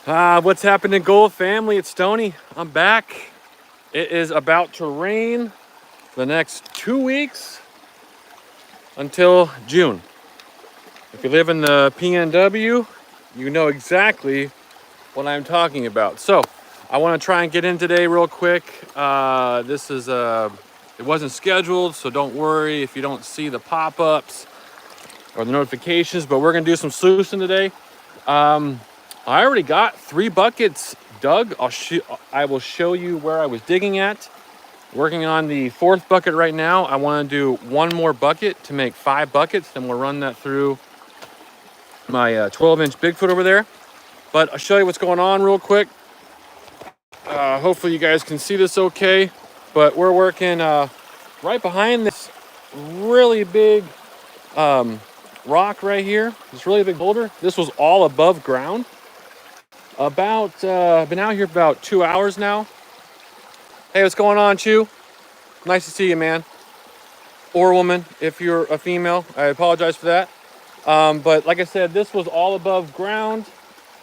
What's happening, Gold family? It's Stony. I'm back. It is about to rain the next 2 weeks until June. If you live in the PNW, you know exactly what I'm talking about. So, I want to try and get in today real quick. It wasn't scheduled, so don't worry if you don't see the pop-ups or the notifications, but we're gonna do some sluicing today. I already got 3 buckets dug. I will show you where I was digging at. Working on the 4th bucket right now. I want to do 1 more bucket to make 5 buckets. Then we'll run that through my 12-inch Bigfoot over there. But I'll show you what's going on real quick. Hopefully you guys can see this okay. But we're working right behind this really big rock right here. This really big boulder. This was all above ground. I've been out here about 2 hours now. Hey, what's going on, Chew? Nice to see you, man. Or woman, if you're a female. I apologize for that. But like I said, this was all above ground,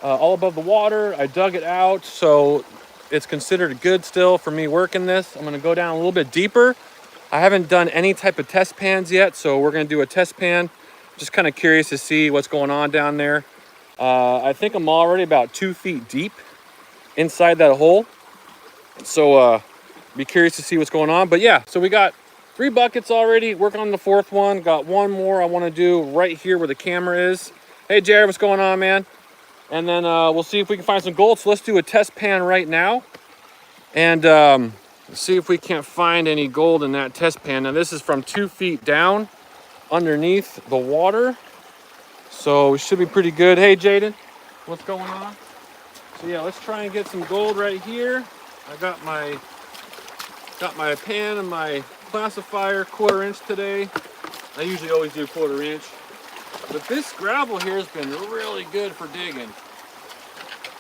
all above the water. I dug it out, so it's considered good still for me working this. I'm gonna go down a little bit deeper. I haven't done any type of test pans yet, so we're gonna do a test pan. Just kind of curious to see what's going on down there. I think I'm already about 2 feet deep inside that hole. So be curious to see what's going on. But yeah, so we got 3 buckets already. Working on the 4th one. Got 1 more I want to do right here where the camera is. Hey Jared, what's going on, man? And then we'll see if we can find some gold. So let's do a test pan right now. And see if we can't find any gold in that test pan. Now this is from 2 feet down underneath the water. So it should be pretty good. Hey Jaden, what's going on? So yeah, let's try and get some gold right here. I got my pan and my classifier 1/4 inch today. I usually always do 1/4 inch. But this gravel here has been really good for digging.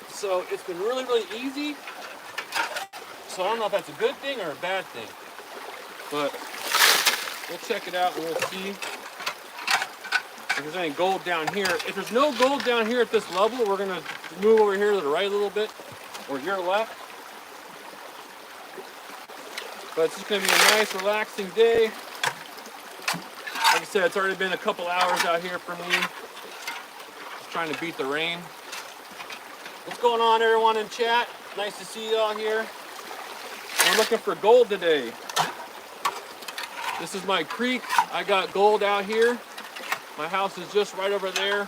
So it's been really, really easy. So I don't know if that's a good thing or a bad thing. But we'll check it out and we'll see if there's any gold down here. If there's no gold down here at this level, we're gonna move over here to the right a little bit, or your left. But it's just gonna be a nice, relaxing day. Like I said, it's already been a couple hours out here for me. Just trying to beat the rain. What's going on, everyone in chat? Nice to see you all here. We're looking for gold today. This is my creek. I got gold out here. My house is just right over there.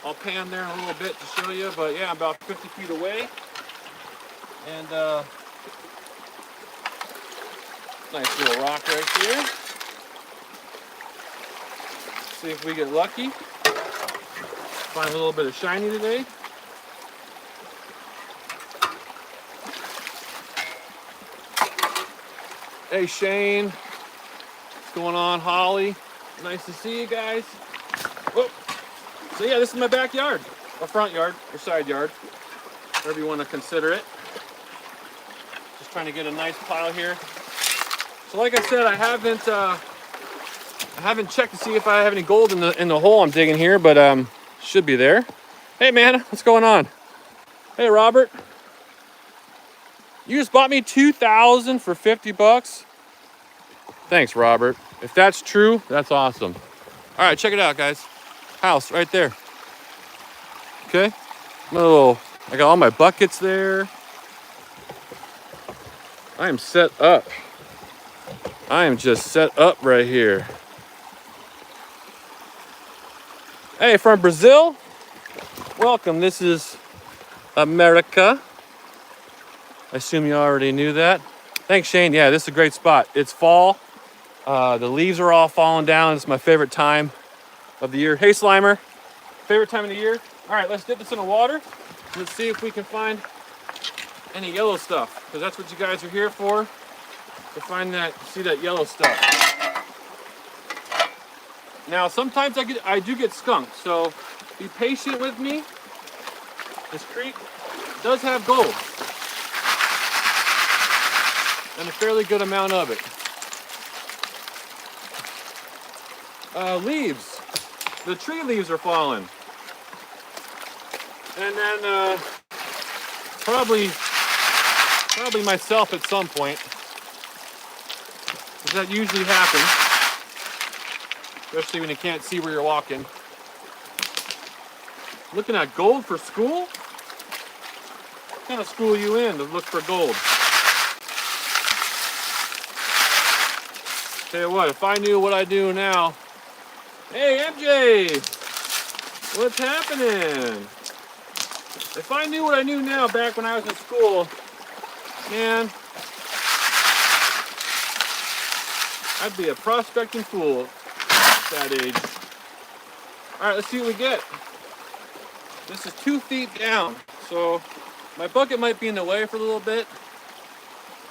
I'll pan there in a little bit to show you, but yeah, I'm about 50 feet away. And nice little rock right here. See if we get lucky. Find a little bit of shiny today. Hey Shane, what's going on? Holly, nice to see you guys. Whoop. So yeah, this is my backyard, or front yard, or side yard, whatever you want to consider it. Just trying to get a nice pile here. So like I said, I haven't checked to see if I have any gold in the hole I'm digging here, but should be there. Hey man, what's going on? Hey Robert, you just bought me 2,000 for 50 bucks. Thanks, Robert. If that's true, that's awesome. All right, check it out, guys. House right there. Okay, I got all my buckets there. I am set up. I am just set up right here. Hey, from Brazil, welcome. This is America. I assume you already knew that. Thanks, Shane. Yeah, this is a great spot. It's fall. The leaves are all falling down. It's my favorite time of the year. Hey, Slimer. Favorite time of the year? All right, let's dip this in the water. Let's see if we can find any yellow stuff, because that's what you guys are here for, to find that, see that yellow stuff. Now, sometimes I do get skunked, so be patient with me. This creek does have gold, and a fairly good amount of it. Leaves. The tree leaves are falling. And then Probably myself at some point. Because that usually happens. Especially when you can't see where you're walking. Looking at gold for school? What kind of school are you in to look for gold? Tell you what, if I knew what I do now. Hey, MJ! What's happening? If I knew what I knew now back when I was in school, man, I'd be a prospecting fool at that age. All right, let's see what we get. This is 2 feet down, so my bucket might be in the way for a little bit.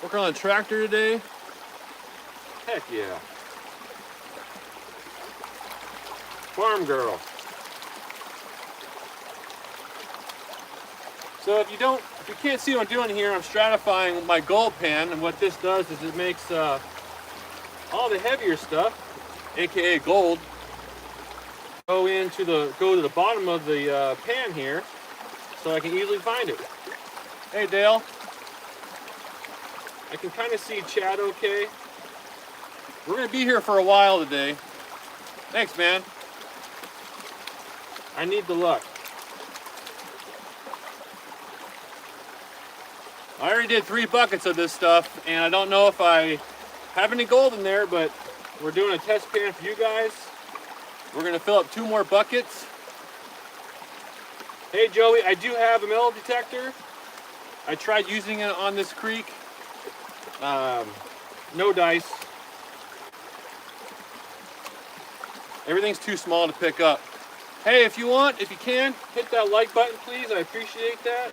Working on a tractor today. Heck yeah. Farm girl. So if you can't see what I'm doing here, I'm stratifying my gold pan, and what this does is it makes all the heavier stuff, aka gold, go to the bottom of the pan here, so I can easily find it. Hey Dale, I can kind of see Chad okay. We're gonna be here for a while today. Thanks, man. I need the luck. I already did 3 buckets of this stuff, and I don't know if I have any gold in there, but we're doing a test pan for you guys. We're gonna fill up 2 more buckets. Hey Joey, I do have a metal detector. I tried using it on this creek. No dice. Everything's too small to pick up. Hey, if you can, hit that like button, please. I appreciate that.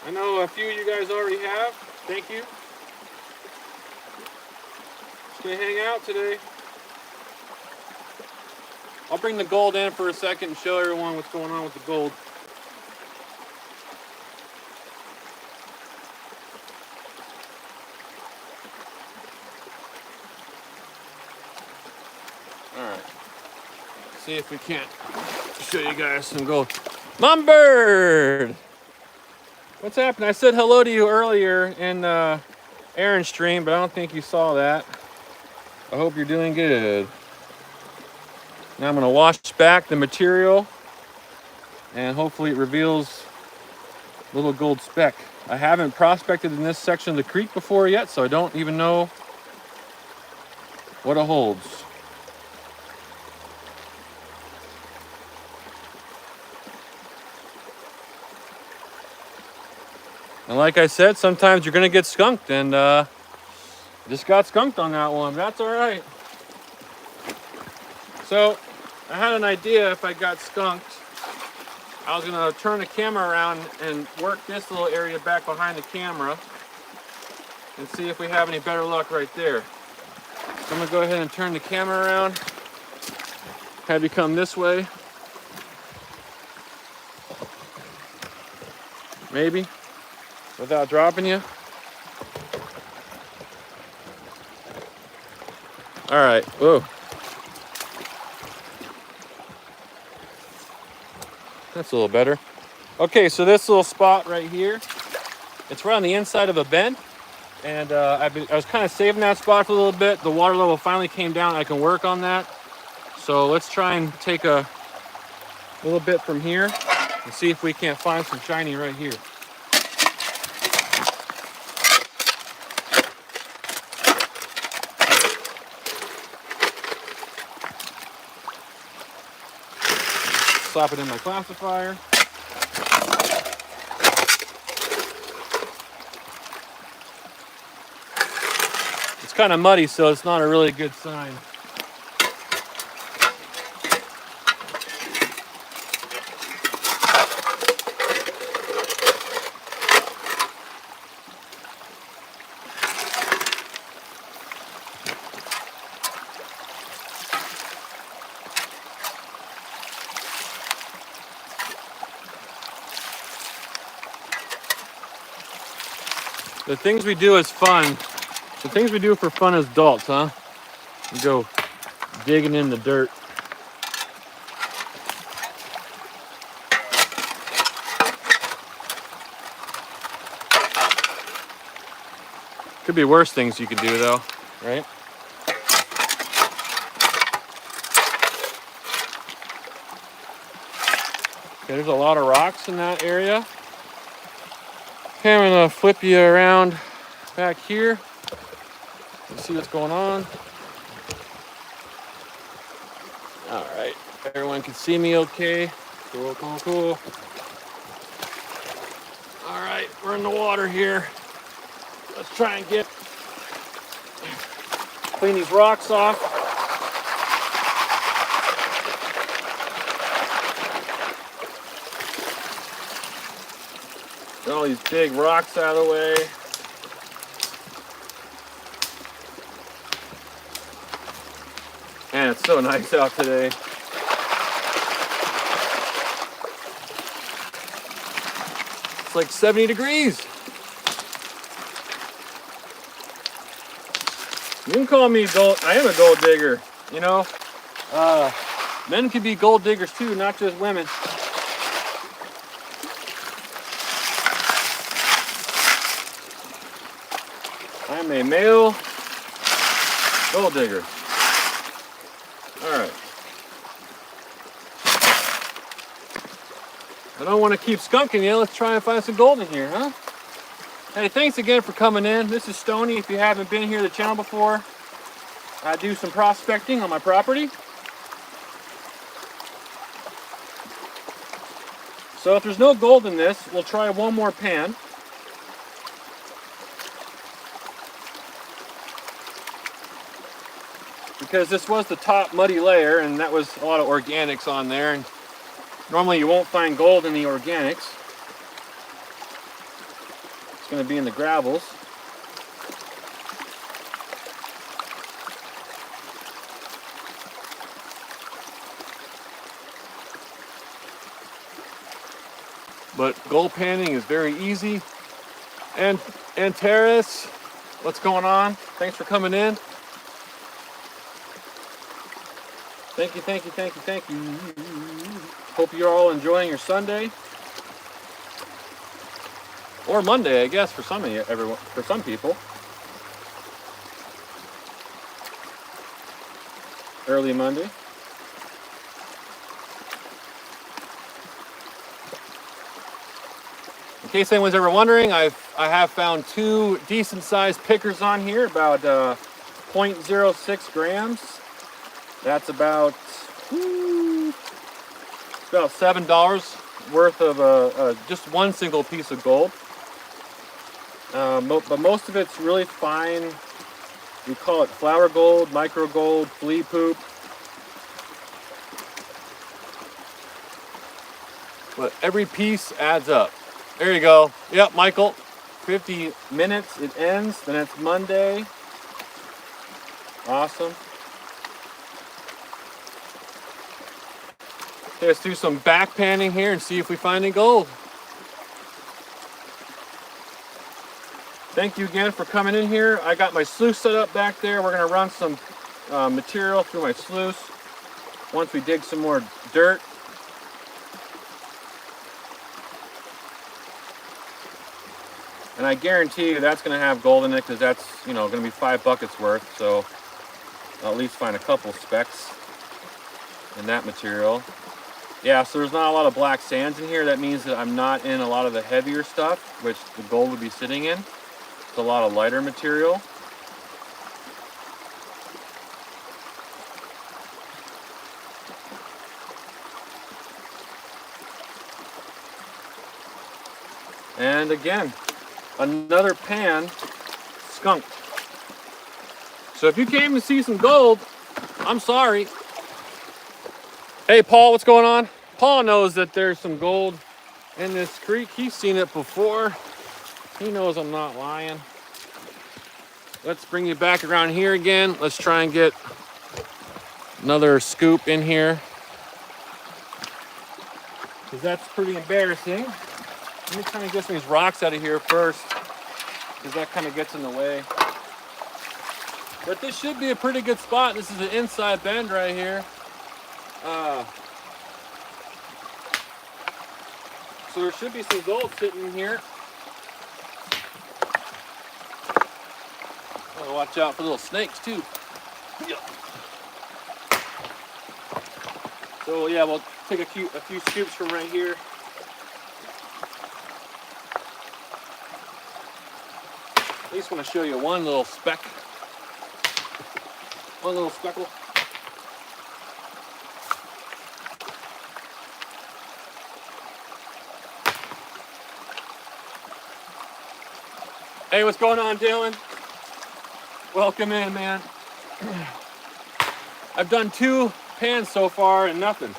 I know a few of you guys already have. Thank you. Just gonna hang out today. I'll bring the gold in for a second and show everyone what's going on with the gold. Alright. See if we can't show you guys some gold. Mom Bird! What's happening? I said hello to you earlier in Aaron's stream, but I don't think you saw that. I hope you're doing good. Now I'm going to wash back the material, and hopefully it reveals a little gold speck. I haven't prospected in this section of the creek before yet, so I don't even know what it holds. And like I said, sometimes you're going to get skunked, and just got skunked on that one. That's all right. So I had an idea if I got skunked. I was going to turn the camera around and work this little area back behind the camera and see if we have any better luck right there. So I'm going to go ahead and turn the camera around. Have you come this way. Maybe. Without dropping you. All right, whoa. That's a little better. Okay, so this little spot right here, it's right on the inside of a bend. And I was kind of saving that spot for a little bit. The water level finally came down. I can work on that. So let's try and take a little bit from here and see if we can't find some shiny right here. Slap it in my classifier. It's kind of muddy, so it's not a really good sign. The things we do as fun, the things we do for fun as adults, huh? We go digging in the dirt. Could be worse things you could do though, right? Okay, there's a lot of rocks in that area. Okay, I'm gonna flip you around back here. Let's see what's going on. All right, everyone can see me okay. Cool, cool, cool. All right, we're in the water here. Let's try and clean these rocks off. Get all these big rocks out of the way. Man, it's so nice out today. It's like 70 degrees. You can call me I am a gold digger, you know. Men can be gold diggers too, not just women. I'm a male gold digger. All right. I don't want to keep skunking you. Let's try and find some gold in here, huh? Hey, thanks again for coming in. This is Stony. If you haven't been here to the channel before, I do some prospecting on my property. So if there's no gold in this, we'll try one more pan. Because this was the top muddy layer and that was a lot of organics on there. And normally you won't find gold in the organics. It's going to be in the gravels. But gold panning is very easy. And Terrace, what's going on? Thanks for coming in. Thank you, thank you, thank you, thank you. Hope you're all enjoying your Sunday. Or Monday, I guess, for some of you, everyone, for some people. Early Monday. In case anyone's ever wondering, I have found two decent-sized pickers on here, about 0.06 grams. That's about $7 worth of just one single piece of gold. But most of it's really fine. We call it flour gold, micro gold, flea poop. But every piece adds up. There you go. Yep, Michael. 50 minutes, it ends. Then it's Monday. Awesome. Okay, let's do some back panning here and see if we find any gold. Thank you again for coming in here. I got my sluice set up back there. We're going to run some material through my sluice once we dig some more dirt. And I guarantee you that's going to have gold in it because that's, you know, going to be 5 buckets worth. So I'll at least find a couple specks in that material. Yeah, so there's not a lot of black sands in here. That means that I'm not in a lot of the heavier stuff, which the gold would be sitting in. It's a lot of lighter material. And again, another pan skunked. So if you came to see some gold, I'm sorry. Hey Paul, what's going on? Paul knows that there's some gold in this creek. He's seen it before. He knows I'm not lying. Let's bring you back around here again. Let's try and get another scoop in here, because that's pretty embarrassing. Let me try and get some of these rocks out of here first, because that kind of gets in the way. But this should be a pretty good spot. This is an inside bend right here. So there should be some gold sitting in here. watch out for little snakes too. So yeah, we'll take a few scoops from right here. At least want to show you one little speck, one little speckle. Hey, what's going on, Dylan? Welcome in, man. I've done 2 pans so far and nothing.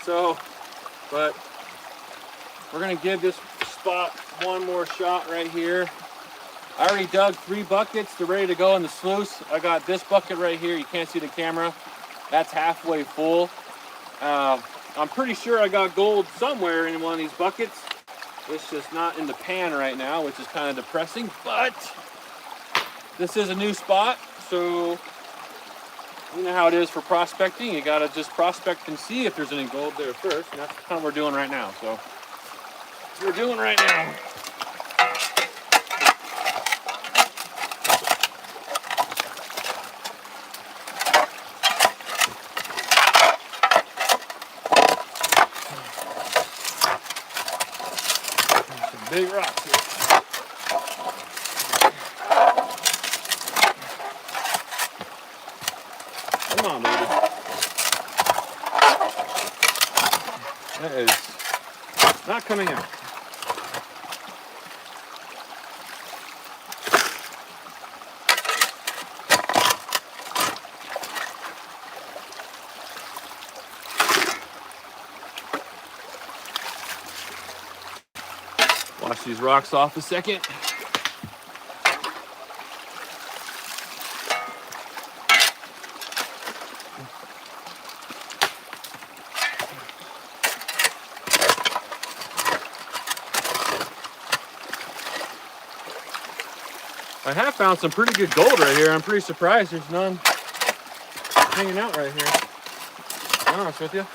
So, but we're gonna give this spot one more shot right here. I already dug 3 buckets. They're ready to go in the sluice. I got this bucket right here. You can't see the camera. That's halfway full. I'm pretty sure I got gold somewhere in one of these buckets. It's just not in the pan right now, which is kind of depressing, but this is a new spot, so you know how it is for prospecting. You gotta just prospect and see if there's any gold there first, and that's kind of what we're doing right now. So we're doing right now. Big rocks here. Come on, baby. That is not coming out. Wash these rocks off a second. I have found some pretty good gold right here. I'm pretty surprised there's none hanging out right here. To be honest with you.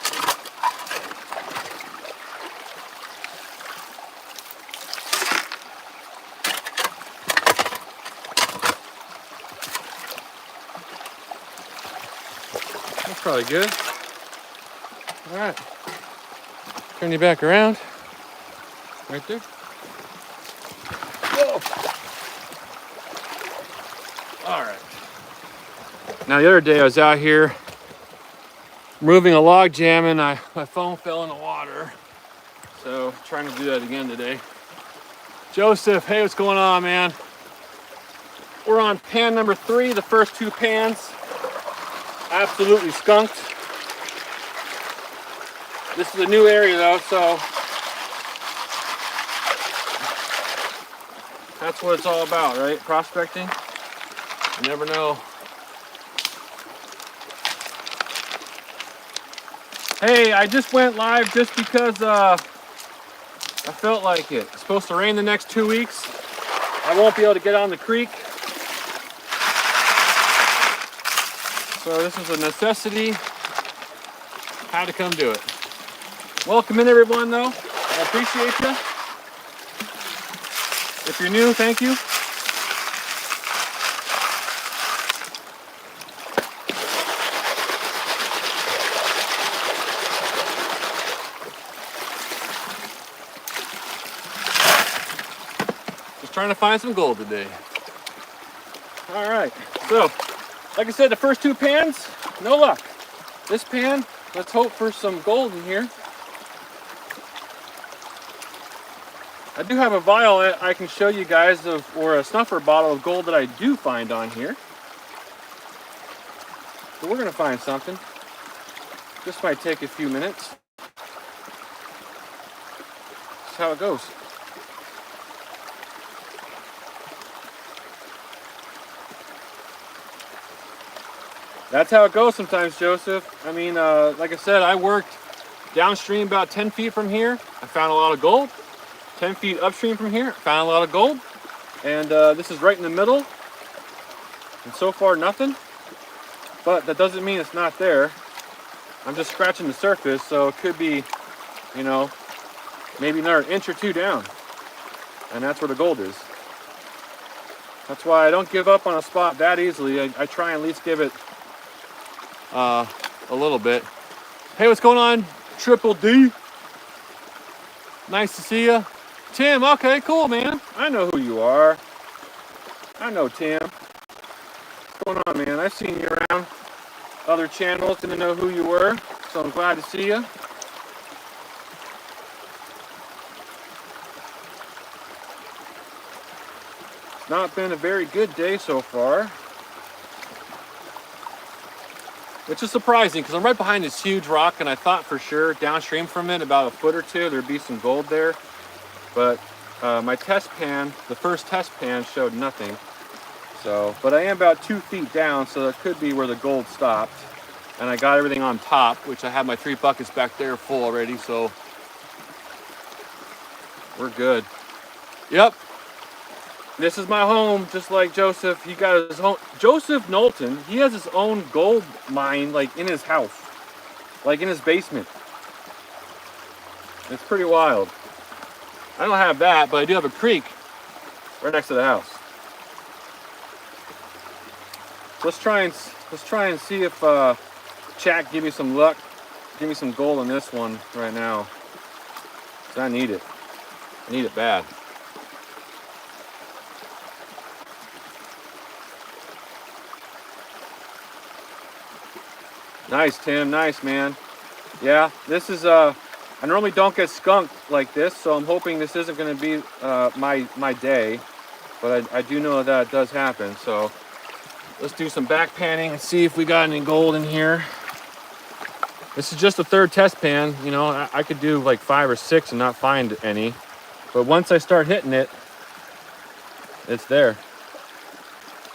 That's probably good. All right. Turn you back around. Right there. Whoa. All right. Now the other day I was out here moving a log jam and my phone fell in the water. So trying to do that again today. Joseph, hey, what's going on, man? We're on pan number 3, the first 2 pans. Absolutely skunked. This is a new area though, so that's what it's all about, right? Prospecting. You never know. Hey, I just went live just because I felt like it. It's supposed to rain the next 2 weeks. I won't be able to get on the creek. So this is a necessity. Had to come do it. Welcome in, everyone, though. I appreciate you. If you're new, thank you. Just trying to find some gold today. All right, so like I said, the first 2 pans, no luck. This pan, let's hope for some gold in here. I do have a vial that I can show you guys of, or a snuffer bottle of gold that I do find on here. So we're gonna find something. This might take a few minutes. That's how it goes. That's how it goes sometimes, Joseph. I mean, like I said, I worked downstream about 10 feet from here. I found a lot of gold. 10 feet upstream from here, found a lot of gold. And this is right in the middle. And so far, nothing. But that doesn't mean it's not there. I'm just scratching the surface, so it could be, you know, maybe another inch or 2 down. And that's where the gold is. That's why I don't give up on a spot that easily. I try and at least give it a little bit. Hey, what's going on, Triple D? Nice to see you. Tim, okay, cool, man. I know who you are. I know Tim. What's going on, man? I've seen you around other channels, didn't know who you were, so I'm glad to see you. It's not been a very good day so far, which is surprising because I'm right behind this huge rock, and I thought for sure downstream from it, about a foot or two, there'd be some gold there. But my test pan, the first test pan, showed nothing. So, but I am about 2 feet down, so that could be where the gold stopped. And I got everything on top, which I have my 3 buckets back there full already, so we're good. Yep. This is my home, just like Joseph. He got his home. Joseph Knowlton, he has his own gold mine, like in his house, like in his basement. It's pretty wild. I don't have that, but I do have a creek right next to the house. Let's try and see if chat give me some luck, give me some gold on this one right now. 'Cause I need it. I need it bad. Nice, Tim. Nice, man. Yeah, this is I normally don't get skunked like this, so I'm hoping this isn't going to be my day. But I do know that it does happen, so let's do some back panning and see if we got any gold in here. This is just the third test pan. You know, I could do like 5 or 6 and not find any. But once I start hitting it, it's there.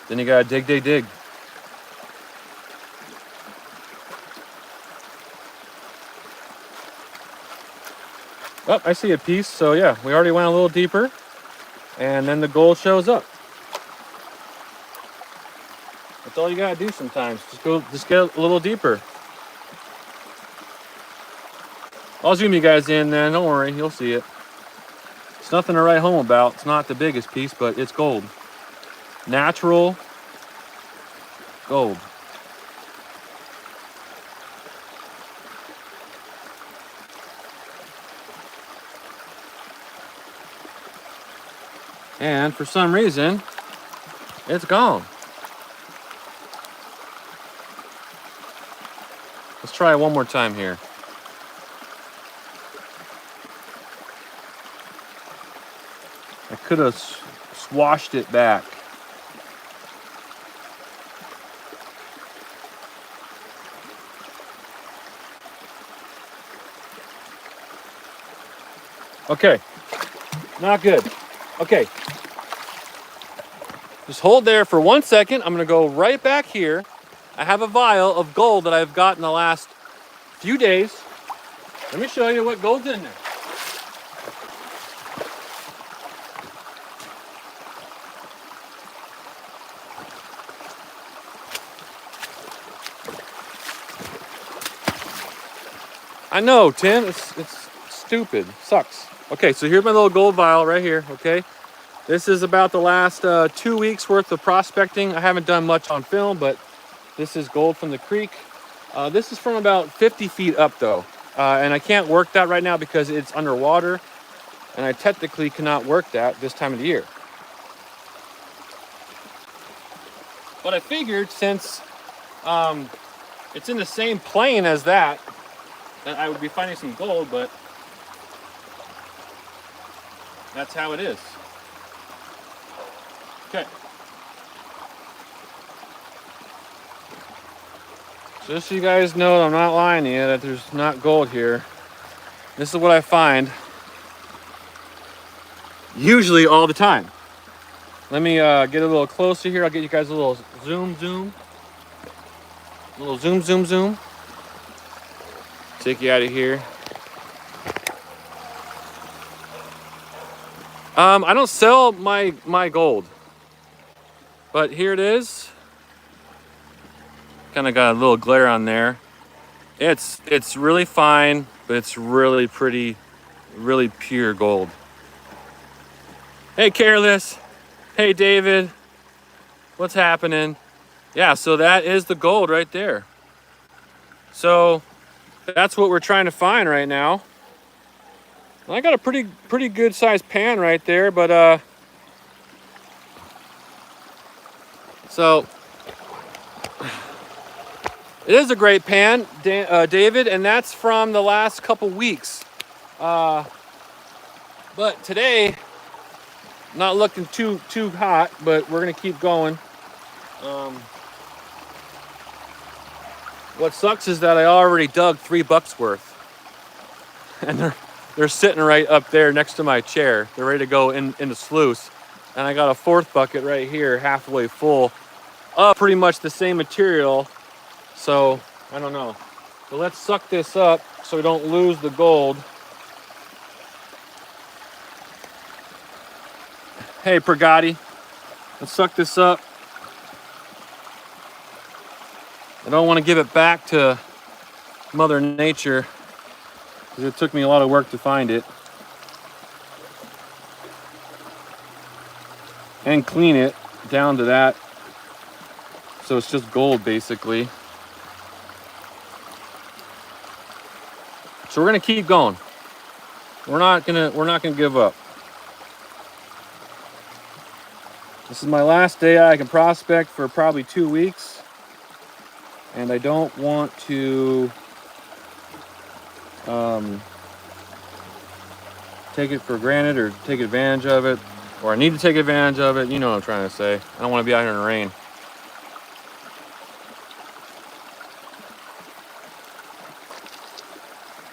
Then you gotta dig, dig, dig. Oh, I see a piece. So yeah, we already went a little deeper. And then the gold shows up. That's all you gotta do sometimes. Just get a little deeper. I'll zoom you guys in then, don't worry, you'll see it. It's nothing to write home about. It's not the biggest piece, but it's gold. Natural gold. And for some reason, it's gone. Let's try it one more time here. I could have swashed it back. Okay, not good. Okay, just hold there for 1 second. I'm gonna go right back here. I have a vial of gold that I've got in the last few days. Let me show you what gold's in there. I know, Tim, it's stupid, sucks. Okay, so here's my little gold vial right here, okay? This is about the last 2 weeks worth of prospecting. I haven't done much on film, but this is gold from the creek. This is from about 50 feet up though. And I can't work that right now because it's underwater, and I technically cannot work that this time of the year. But I figured since it's in the same plane as that I would be finding some gold, but that's how it is. Okay. So just so you guys know, I'm not lying to you, that there's not gold here. This is what I find usually all the time. Let me get a little closer here. I'll get you guys a little zoom. A little zoom. Take you out of here. I don't sell my gold, but here it is. Kind of got a little glare on there. It's really fine, but it's really pretty, really pure gold. Hey, Careless. Hey, David. What's happening? Yeah, so that is the gold right there. So that's what we're trying to find right now. I got a pretty good sized pan right there, but so it is a great pan, David, and that's from the last couple weeks. But today, not looking too hot, but we're gonna keep going. What sucks is that I already dug $3 worth, and they're sitting right up there next to my chair. They're ready to go in the sluice, and I got a 4th bucket right here, halfway full, of pretty much the same material. So I don't know. But let's suck this up so we don't lose the gold. Hey, Pragati, let's suck this up. I don't want to give it back to Mother Nature because it took me a lot of work to find it. And clean it down to that. So it's just gold basically. So we're gonna keep going. We're not gonna give up. This is my last day I can prospect for probably 2 weeks. And I don't want to take it for granted or take advantage of it, or I need to take advantage of it. You know what I'm trying to say. I don't want to be out here in the rain.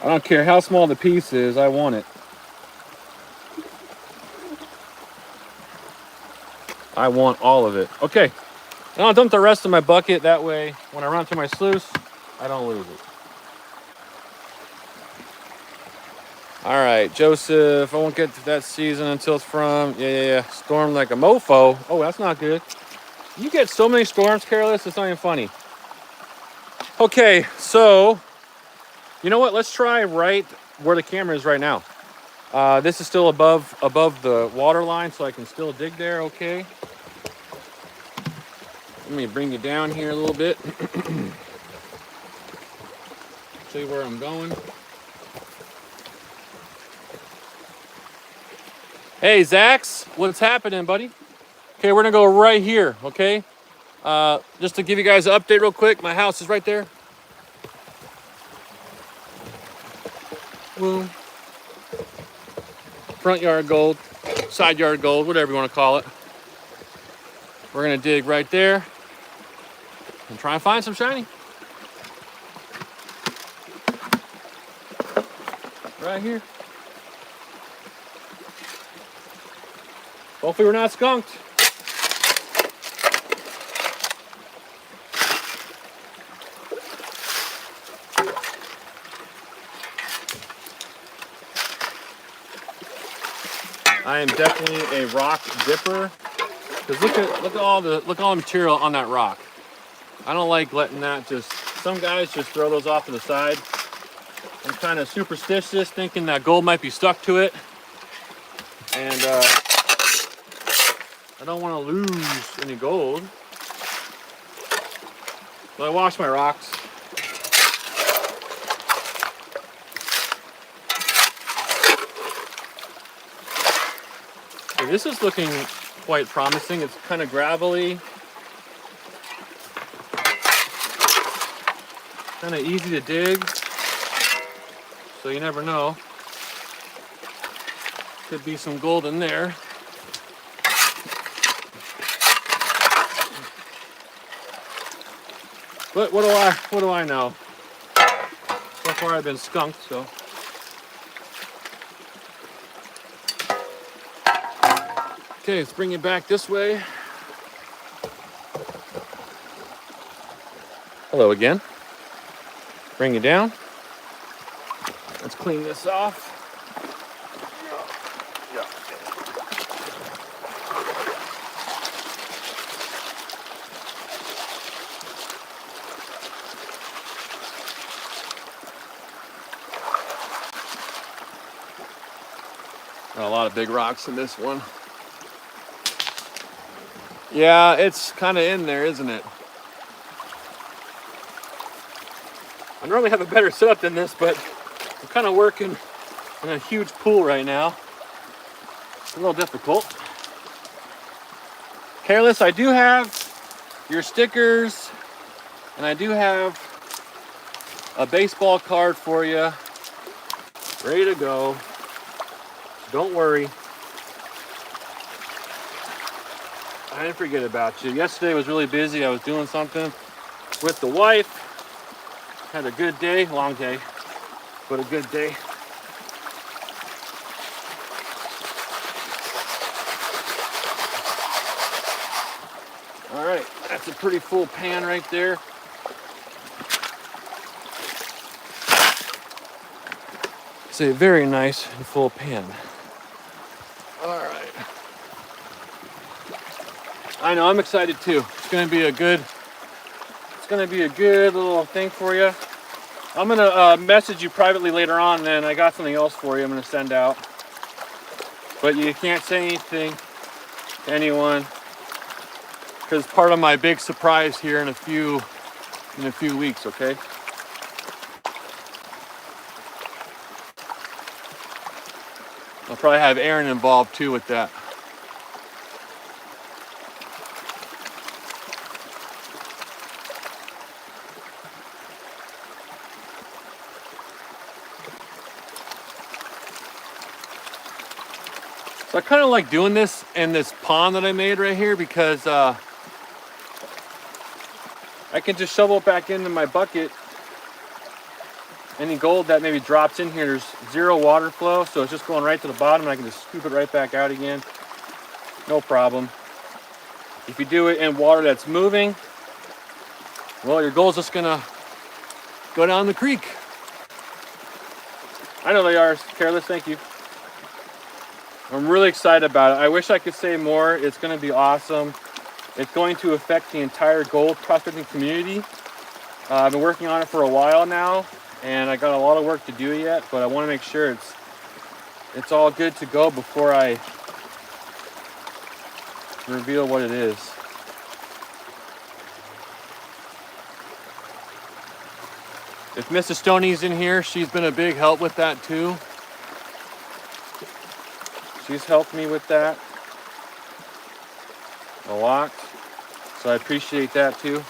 I don't care how small the piece is, I want it. I want all of it. Okay, and I'll dump the rest of my bucket. That way, when I run through my sluice, I don't lose it. All right, Joseph, I won't get to that season until it's from, yeah. Storm like a mofo. Oh, that's not good. You get so many storms, Careless, it's not even funny. Okay, so, you know what? Let's try right where the camera is right now. This is still above the water line, so I can still dig there, okay? Let me bring you down here a little bit. Show you where I'm going. Hey, Zax, what's happening, buddy? Okay, we're gonna go right here, okay? Just to give you guys an update real quick, my house is right there. Boom. Front yard gold, side yard gold, whatever you want to call it. We're gonna dig right there and try and find some shiny. Right here. Hopefully we're not skunked. I am definitely a rock dipper. Because look at all the material on that rock. I don't like letting that just, some guys just throw those off to the side. I'm kind of superstitious, thinking that gold might be stuck to it. And I don't want to lose any gold. So I wash my rocks. Okay, this is looking quite promising. It's kind of gravelly. Kind of easy to dig. So you never know. Could be some gold in there. But what do I know? So far I've been skunked, so. Okay, let's bring it back this way. Hello again. Bring it down. Let's clean this off. Got a lot of big rocks in this one. Yeah, it's kind of in there, isn't it? I normally have a better setup than this, but I'm kind of working in a huge pool right now. It's a little difficult. Careless, I do have your stickers, and I do have a baseball card for you, ready to go. So don't worry. I didn't forget about you. Yesterday was really busy. I was doing something with the wife. Had a good day, long day, but a good day. All right, that's a pretty full pan right there. It's a very nice and full pan. All right. I know, I'm excited too. It's gonna be a good little thing for you. I'm gonna message you privately later on, then I got something else for you I'm gonna send out. But you can't say anything to anyone, because part of my big surprise here in a few weeks, okay? I'll probably have Aaron involved too with that. So I kind of like doing this in this pond that I made right here because I can just shovel it back into my bucket. Any gold that maybe drops in here, there's zero water flow, so it's just going right to the bottom, and I can just scoop it right back out again. No problem. If you do it in water that's moving, well, your gold's just gonna go down the creek. I know they are. Careless, thank you. I'm really excited about it. I wish I could say more. It's gonna be awesome. It's going to affect the entire gold prospecting community. I've been working on it for a while now, and I got a lot of work to do yet, but I want to make sure it's all good to go before I reveal what it is. If Mrs. Stoney's in here, she's been a big help with that too. She's helped me with that a lot, so I appreciate that too.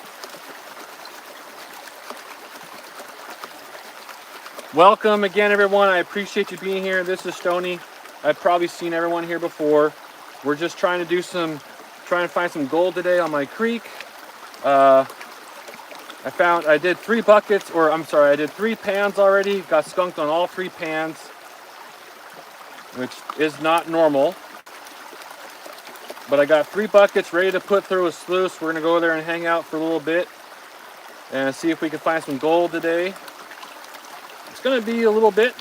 Welcome again, everyone. I appreciate you being here. This is Stoney. I've probably seen everyone here before. We're just trying to find some gold today on my creek. I did 3 buckets, I did 3 pans already. Got skunked on all 3 pans, which is not normal. But I got 3 buckets ready to put through a sluice. We're gonna go there and hang out for a little bit and see if we can find some gold today. It's gonna be a little bit.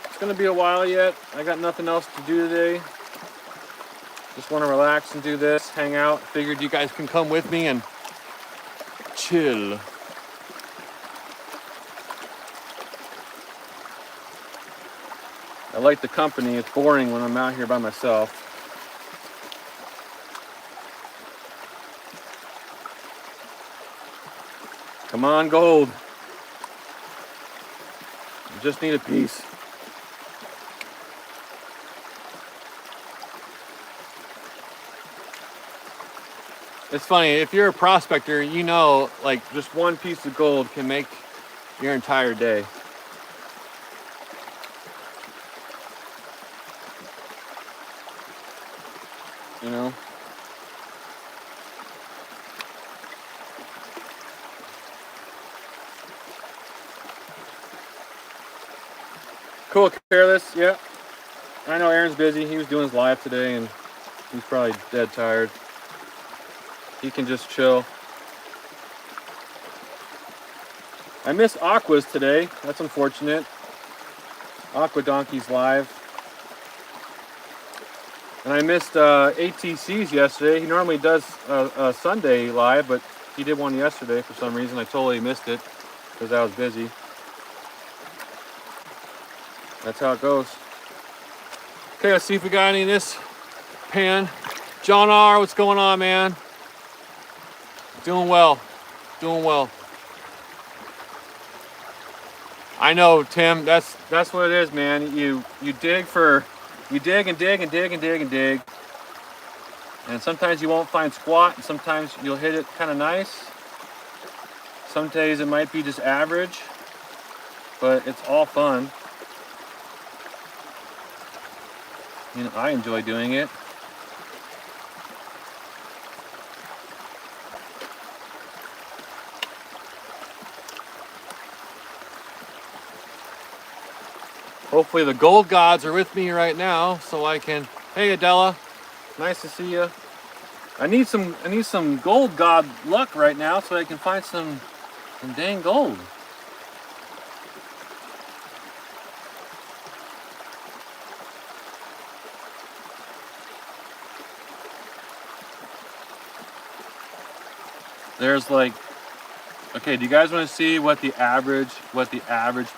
It's gonna be a while yet. I got nothing else to do today. Just want to relax and do this, hang out. Figured you guys can come with me and chill. I like the company. It's boring when I'm out here by myself. Come on, gold. I just need a piece. It's funny, if you're a prospector, you know, like just one piece of gold can make your entire day. You know? Cool, Careless. Yeah. I know Aaron's busy. He was doing his live today and he's probably dead tired. He can just chill. I missed Aqua's today. That's unfortunate. Aqua Donkey's live. And I missed ATC's yesterday. He normally does a Sunday live, but he did one yesterday for some reason. I totally missed it because I was busy. That's how it goes. Okay, let's see if we got any of this pan. John R., what's going on, man? Doing well. Doing well. I know, Tim. That's what it is, man. You dig and dig and dig and dig and dig, and sometimes you won't find squat, and sometimes you'll hit it kind of nice. Some days it might be just average, but it's all fun. You know, I enjoy doing it. Hopefully the gold gods are with me right now, so I can. Hey, Adela, nice to see you. I need some gold god luck right now, so I can find some dang gold. There's like, okay, do you guys want to see what the average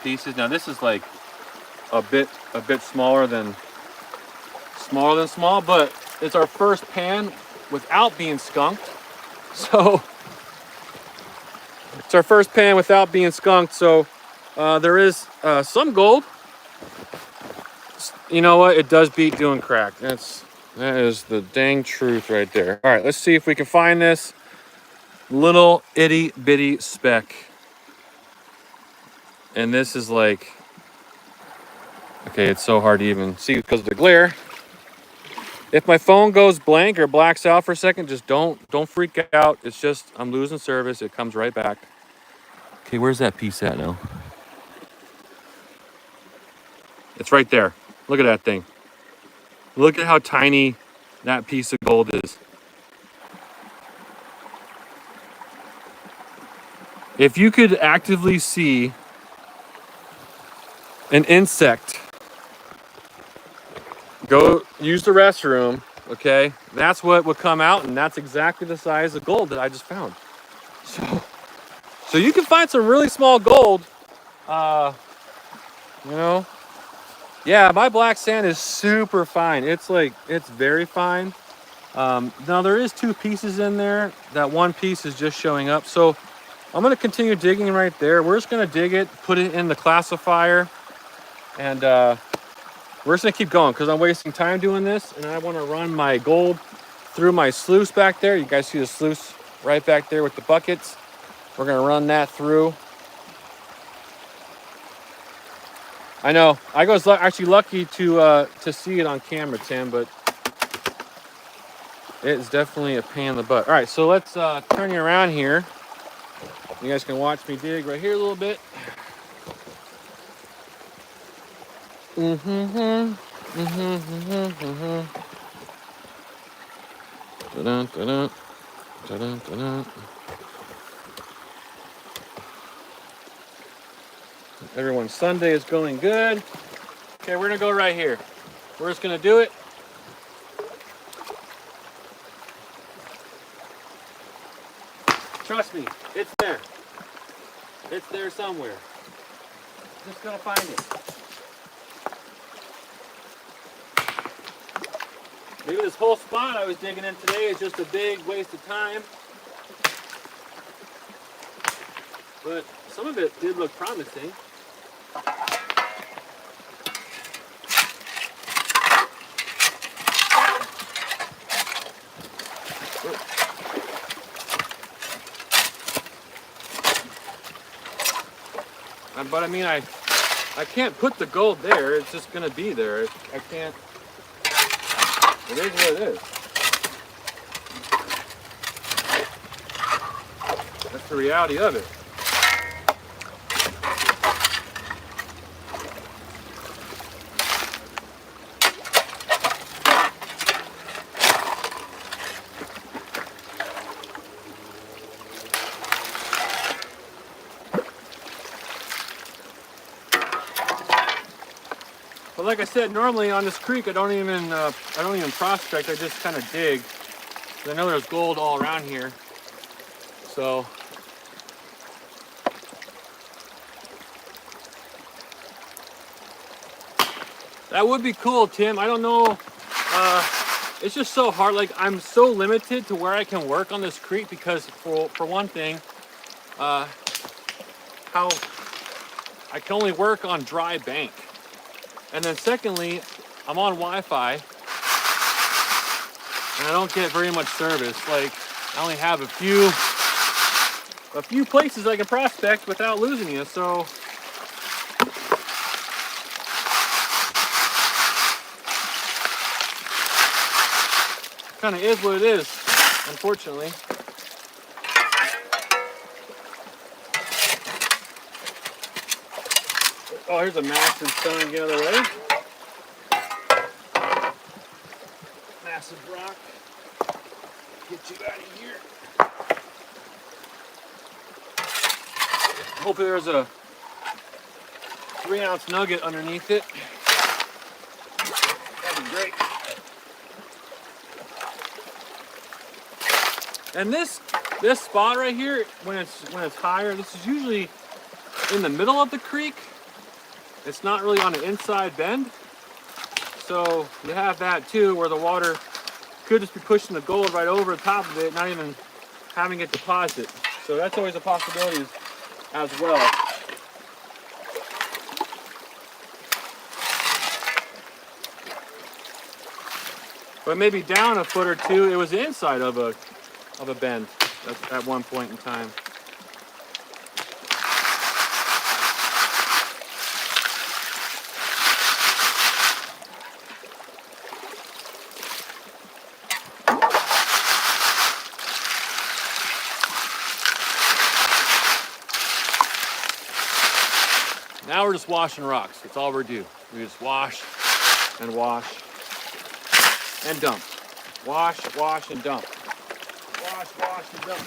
piece is? Now this is like a bit smaller than small, but it's our first pan without being skunked. So it's our first pan without being skunked. So there is some gold. You know what? It does beat doing crack. That is the dang truth right there. All right, let's see if we can find this little itty bitty speck. And this is like, okay, it's so hard to even see because of the glare. If my phone goes blank or blacks out for a second, just don't freak out. It's just I'm losing service. It comes right back. Okay, where's that piece at now? It's right there. Look at that thing. Look at how tiny that piece of gold is. If you could actively see an insect go use the restroom, okay, that's what would come out, and that's exactly the size of gold that I just found. So you can find some really small gold. You know, yeah, my black sand is super fine. It's very fine. Now there is two pieces in there. That one piece is just showing up. So I'm gonna continue digging right there. We're just gonna dig it, put it in the classifier, and we're just gonna keep going because I'm wasting time doing this, and I want to run my gold through my sluice back there. You guys see the sluice right back there with the buckets. We're gonna run that through. I know I was actually lucky to see it on camera, Tim, but it's definitely a pain in the butt. All right, so let's turn you around here. You guys can watch me dig right here a little bit. Da-dun, da-dun, da-dun, da-dun. Everyone's Sunday is going good. Okay, we're gonna go right here. We're just gonna do it. Trust me, it's there. It's there somewhere. Just gotta find it. Maybe this whole spot I was digging in today is just a big waste of time. But some of it did look promising. But I mean, I can't put the gold there. It's just gonna be there. I can't. It is what it is. That's the reality of it. But like I said, normally on this creek, I don't even prospect. I just kind of dig. I know there's gold all around here, so that would be cool, Tim. I don't know it's just so hard. Like, I'm so limited to where I can work on this creek because, for one thing, how I can only work on dry bank, and then secondly, I'm on Wi-Fi and I don't get very much service. Like, I only have a few places I can prospect without losing you. So kind of is what it is, unfortunately. Oh, here's a massive stone the other way. Massive rock. Get you out of here. Hopefully there's a 3-ounce nugget underneath it. That'd be great. And this spot right here, when it's higher, this is usually in the middle of the creek. It's not really on an inside bend. So you have that too, where the water could just be pushing the gold right over the top of it, not even having it deposit. So that's always a possibility as well. But maybe down a foot or two, it was the inside of a bend at one point in time. Now we're just washing rocks. That's all we're doing. We just wash and wash and dump. Wash, wash, and dump. Wash, wash, and dump.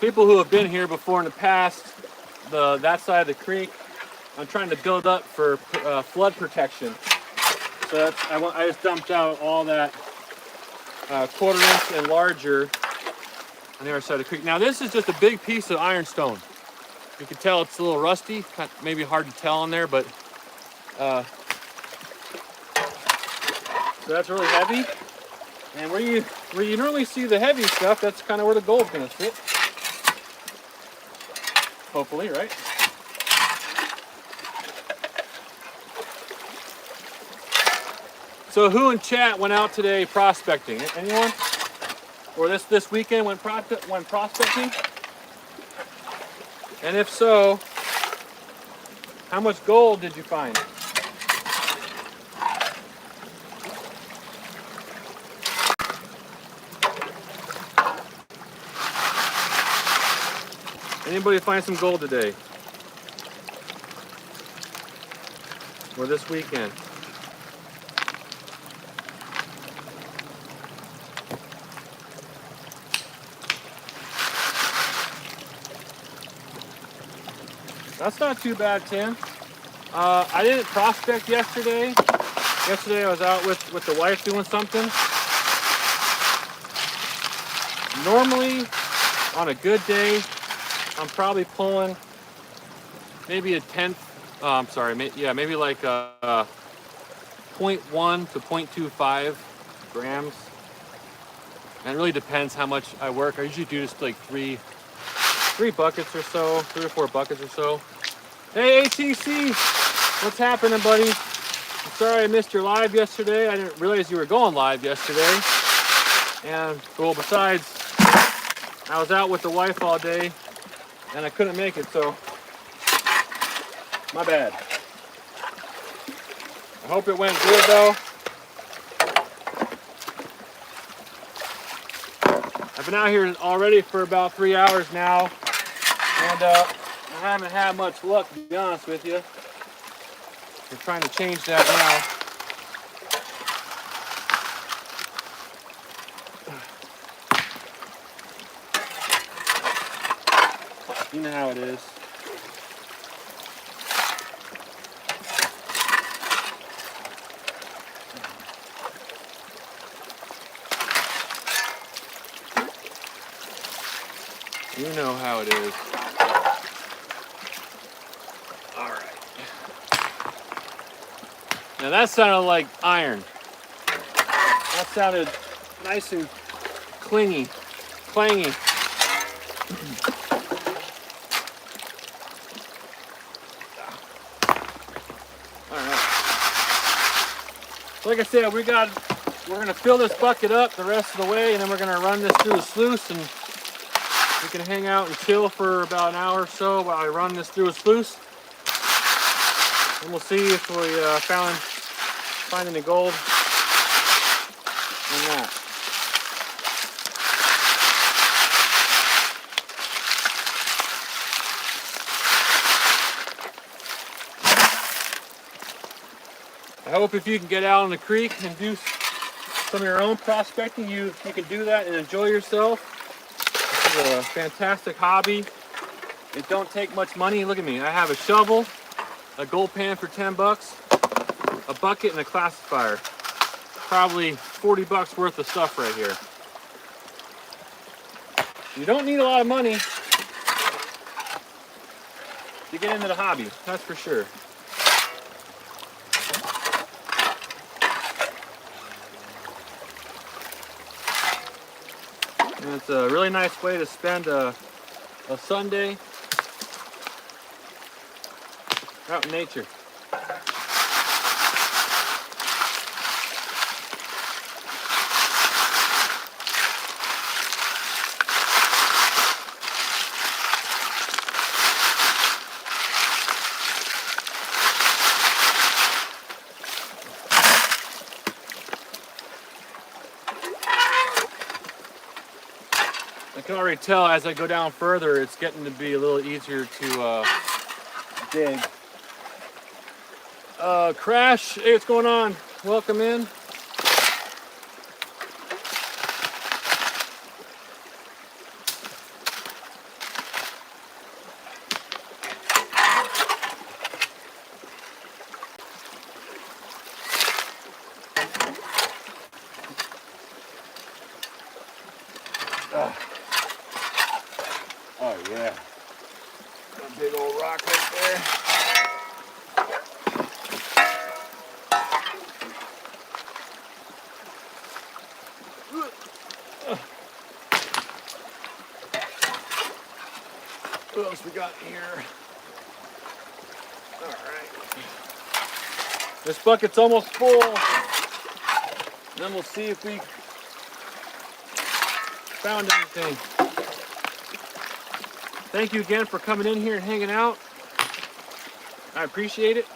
People who have been here before in the past, that side of the creek, I'm trying to build up for flood protection. So I just dumped out all that 1/4 inch and larger on the other side of the creek. Now this is just a big piece of ironstone. You can tell it's a little rusty, maybe hard to tell on there, but so that's really heavy. And where you normally see the heavy stuff, that's kind of where the gold's gonna sit. Hopefully, right? So who in chat went out today prospecting? Anyone? Or this weekend went prospecting? And if so, how much gold did you find? Anybody find some gold today? Or this weekend? That's not too bad, Tim. I didn't prospect yesterday. Yesterday I was out with the wife doing something. Normally, on a good day, I'm probably pulling maybe a tenth. Maybe like 0.1 to 0.25 grams. And it really depends how much I work. I usually do just like three buckets or so, 3 or 4 buckets or so. Hey ATC, what's happening, buddy? I'm sorry I missed your live yesterday. I didn't realize you were going live yesterday. And well, besides, I was out with the wife all day and I couldn't make it, so my bad. I hope it went good though. I've been out here already for about 3 hours now, and I haven't had much luck, to be honest with you. We're trying to change that now. You know how it is. You know how it is. All right. Now that sounded like iron. That sounded nice and clangy. All right. So like I said, we're gonna fill this bucket up the rest of the way, and then we're gonna run this through a sluice, and we can hang out and chill for about an hour or so while I run this through a sluice. And we'll see if we find any gold in that. I hope if you can get out on the creek and do some of your own prospecting, you can do that and enjoy yourself. This is a fantastic hobby. It don't take much money. Look at me. I have a shovel, a gold pan for 10 bucks, a bucket, and a classifier. Probably 40 bucks worth of stuff right here. You don't need a lot of money to get into the hobby, that's for sure. And it's a really nice way to spend a Sunday out in nature. I can already tell as I go down further, it's getting to be a little easier to dig. Crash, hey, what's going on? Welcome in. Oh yeah, a big old rock right there. What else we got in here? All right. This bucket's almost full. And then we'll see if we found anything. Thank you again for coming in here and hanging out. I appreciate it.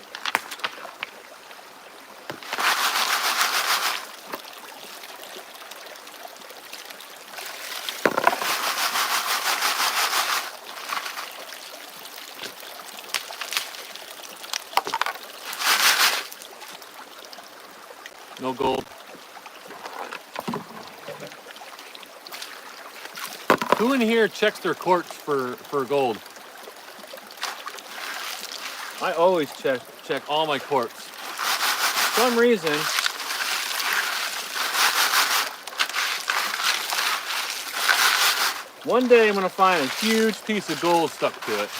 No gold. Who in here checks their quartz for gold? I always check all my quartz. For some reason, one day I'm gonna find a huge piece of gold stuck to it.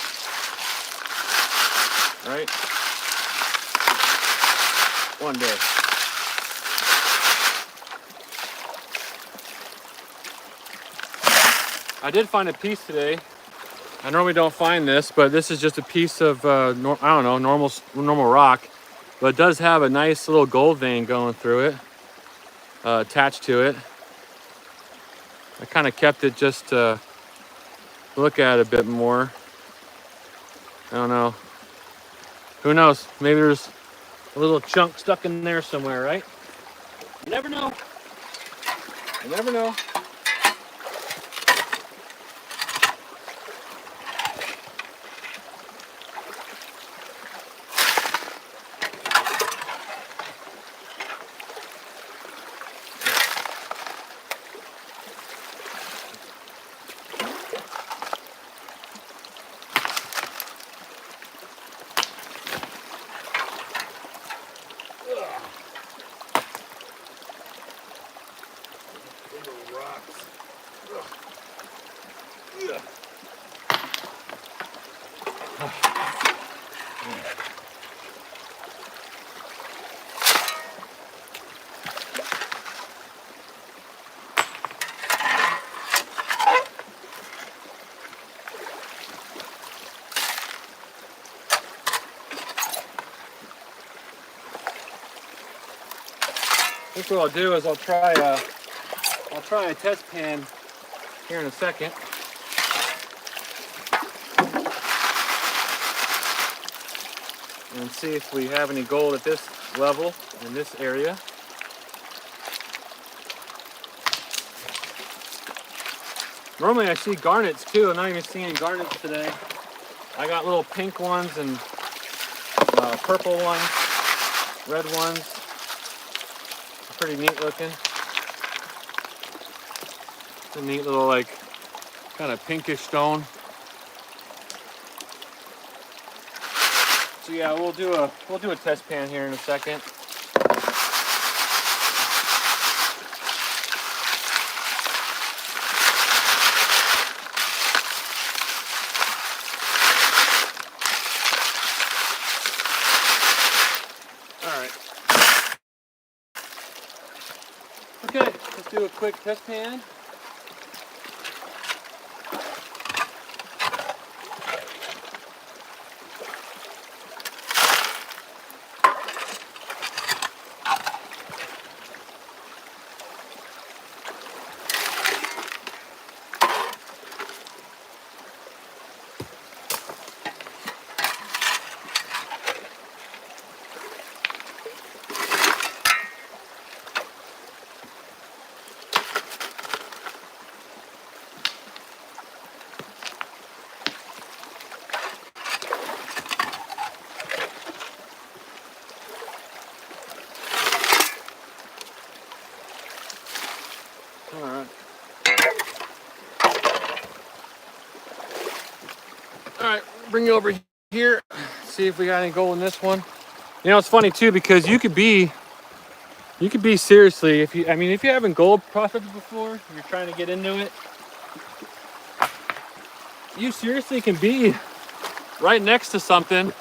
Right? One day. I did find a piece today. I normally don't find this, but this is just a piece of, I don't know, normal rock. But it does have a nice little gold vein going through it, attached to it. I kind of kept it just to look at it a bit more. I don't know. Who knows? Maybe there's a little chunk stuck in there somewhere, right? You never know. You never know. I think what I'll do is I'll try a test pan here in a second. And see if we have any gold at this level in this area. Normally I see garnets too. I'm not even seeing garnets today. I got little pink ones and purple ones, red ones. Pretty neat looking. It's a neat little like kind of pinkish stone. So yeah, we'll do a test pan here in a second. Okay, let's do a quick test pan. Alright, bring it over here, see if we got any gold in this one. You know, it's funny too, because you could be seriously, if you haven't gold prospected before, you're trying to get into it, you seriously can be right next to something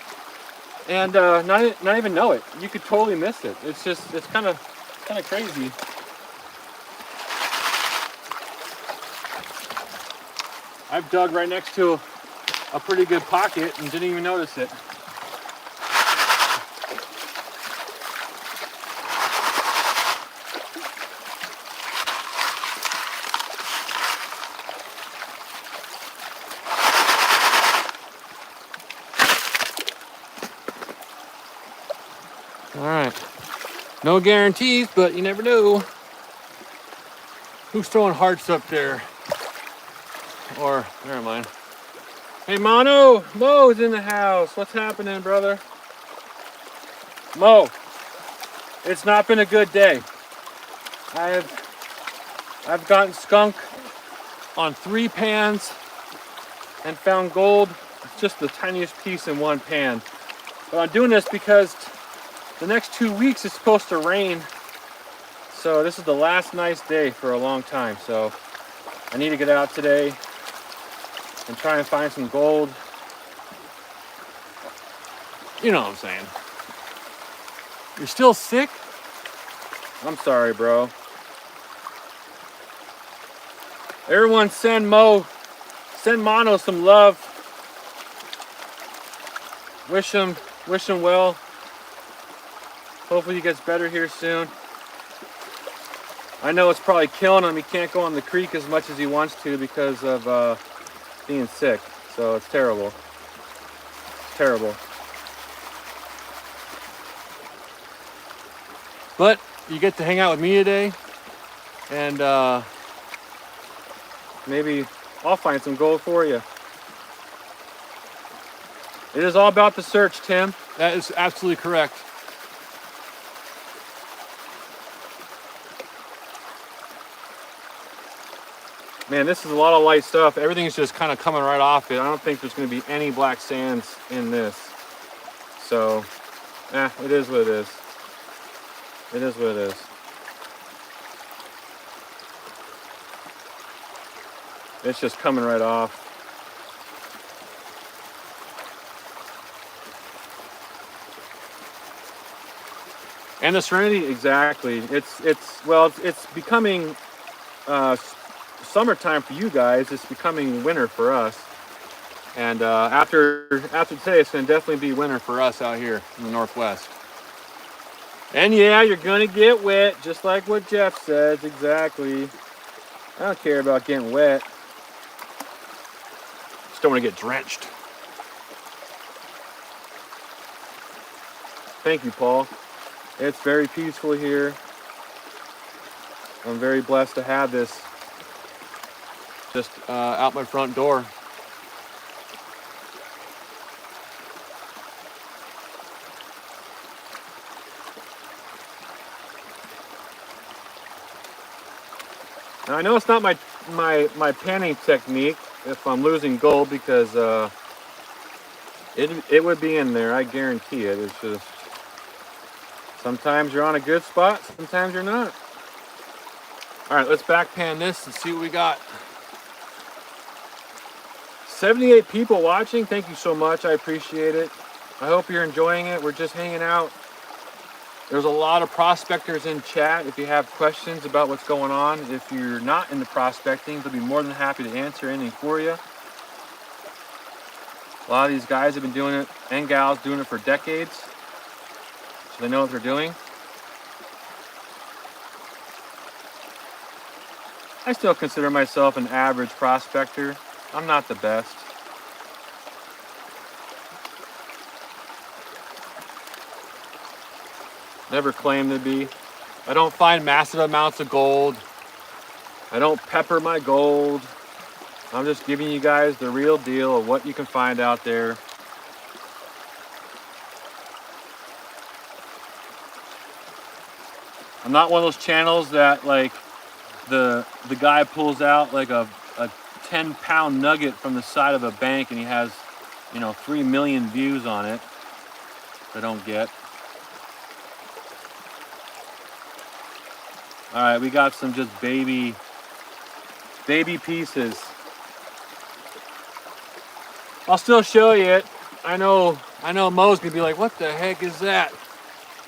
and not even know it. You could totally miss it. It's kind of crazy. I've dug right next to a pretty good pocket and didn't even notice it. All right, no guarantees, but you never know. Who's throwing hearts up there? Or, never mind. Hey, Mo's in the house. What's happening, brother? Mo, it's not been a good day. I've gotten skunked on 3 pans and found gold, just the tiniest piece in 1 pan. But I'm doing this because the next 2 weeks is supposed to rain. So this is the last nice day for a long time. So I need to get out today and try and find some gold. You know what I'm saying. You're still sick? I'm sorry, bro. Everyone send Mono some love. Wish him well. Hopefully he gets better here soon. I know it's probably killing him. He can't go on the creek as much as he wants to because of being sick. So it's terrible. It's terrible. But you get to hang out with me today, and maybe I'll find some gold for you. It is all about the search, Tim. That is absolutely correct. Man, this is a lot of light stuff. Everything's just kind of coming right off it. I don't think there's going to be any black sands in this. So, it is what it is. It is what it is. It's just coming right off. And the Serenity, exactly. It's becoming summertime for you guys. It's becoming winter for us. And after today, it's going to definitely be winter for us out here in the Northwest. And yeah, you're gonna get wet, just like what Jeff says, exactly. I don't care about getting wet. Just don't wanna get drenched. Thank you, Paul. It's very peaceful here. I'm very blessed to have this just out my front door. Now, I know it's not my panning technique if I'm losing gold, because it would be in there, I guarantee it. It's just sometimes you're on a good spot, sometimes you're not. All right, let's back pan this and see what we got. 78 people watching. Thank you so much. I appreciate it. I hope you're enjoying it. We're just hanging out. There's a lot of prospectors in chat. If you have questions about what's going on, if you're not into prospecting, they'll be more than happy to answer anything for you. A lot of these guys have been doing it, and gals doing it for decades, so they know what they're doing. I still consider myself an average prospector. I'm not the best. Never claim to be. I don't find massive amounts of gold. I don't pepper my gold. I'm just giving you guys the real deal of what you can find out there. I'm not one of those channels that, like, the guy pulls out like a 10-pound nugget from the side of a bank and he has, 3 million views on it. I don't get. All right, we got some just baby pieces. I'll still show you it. I know Mo's gonna be like, what the heck is that?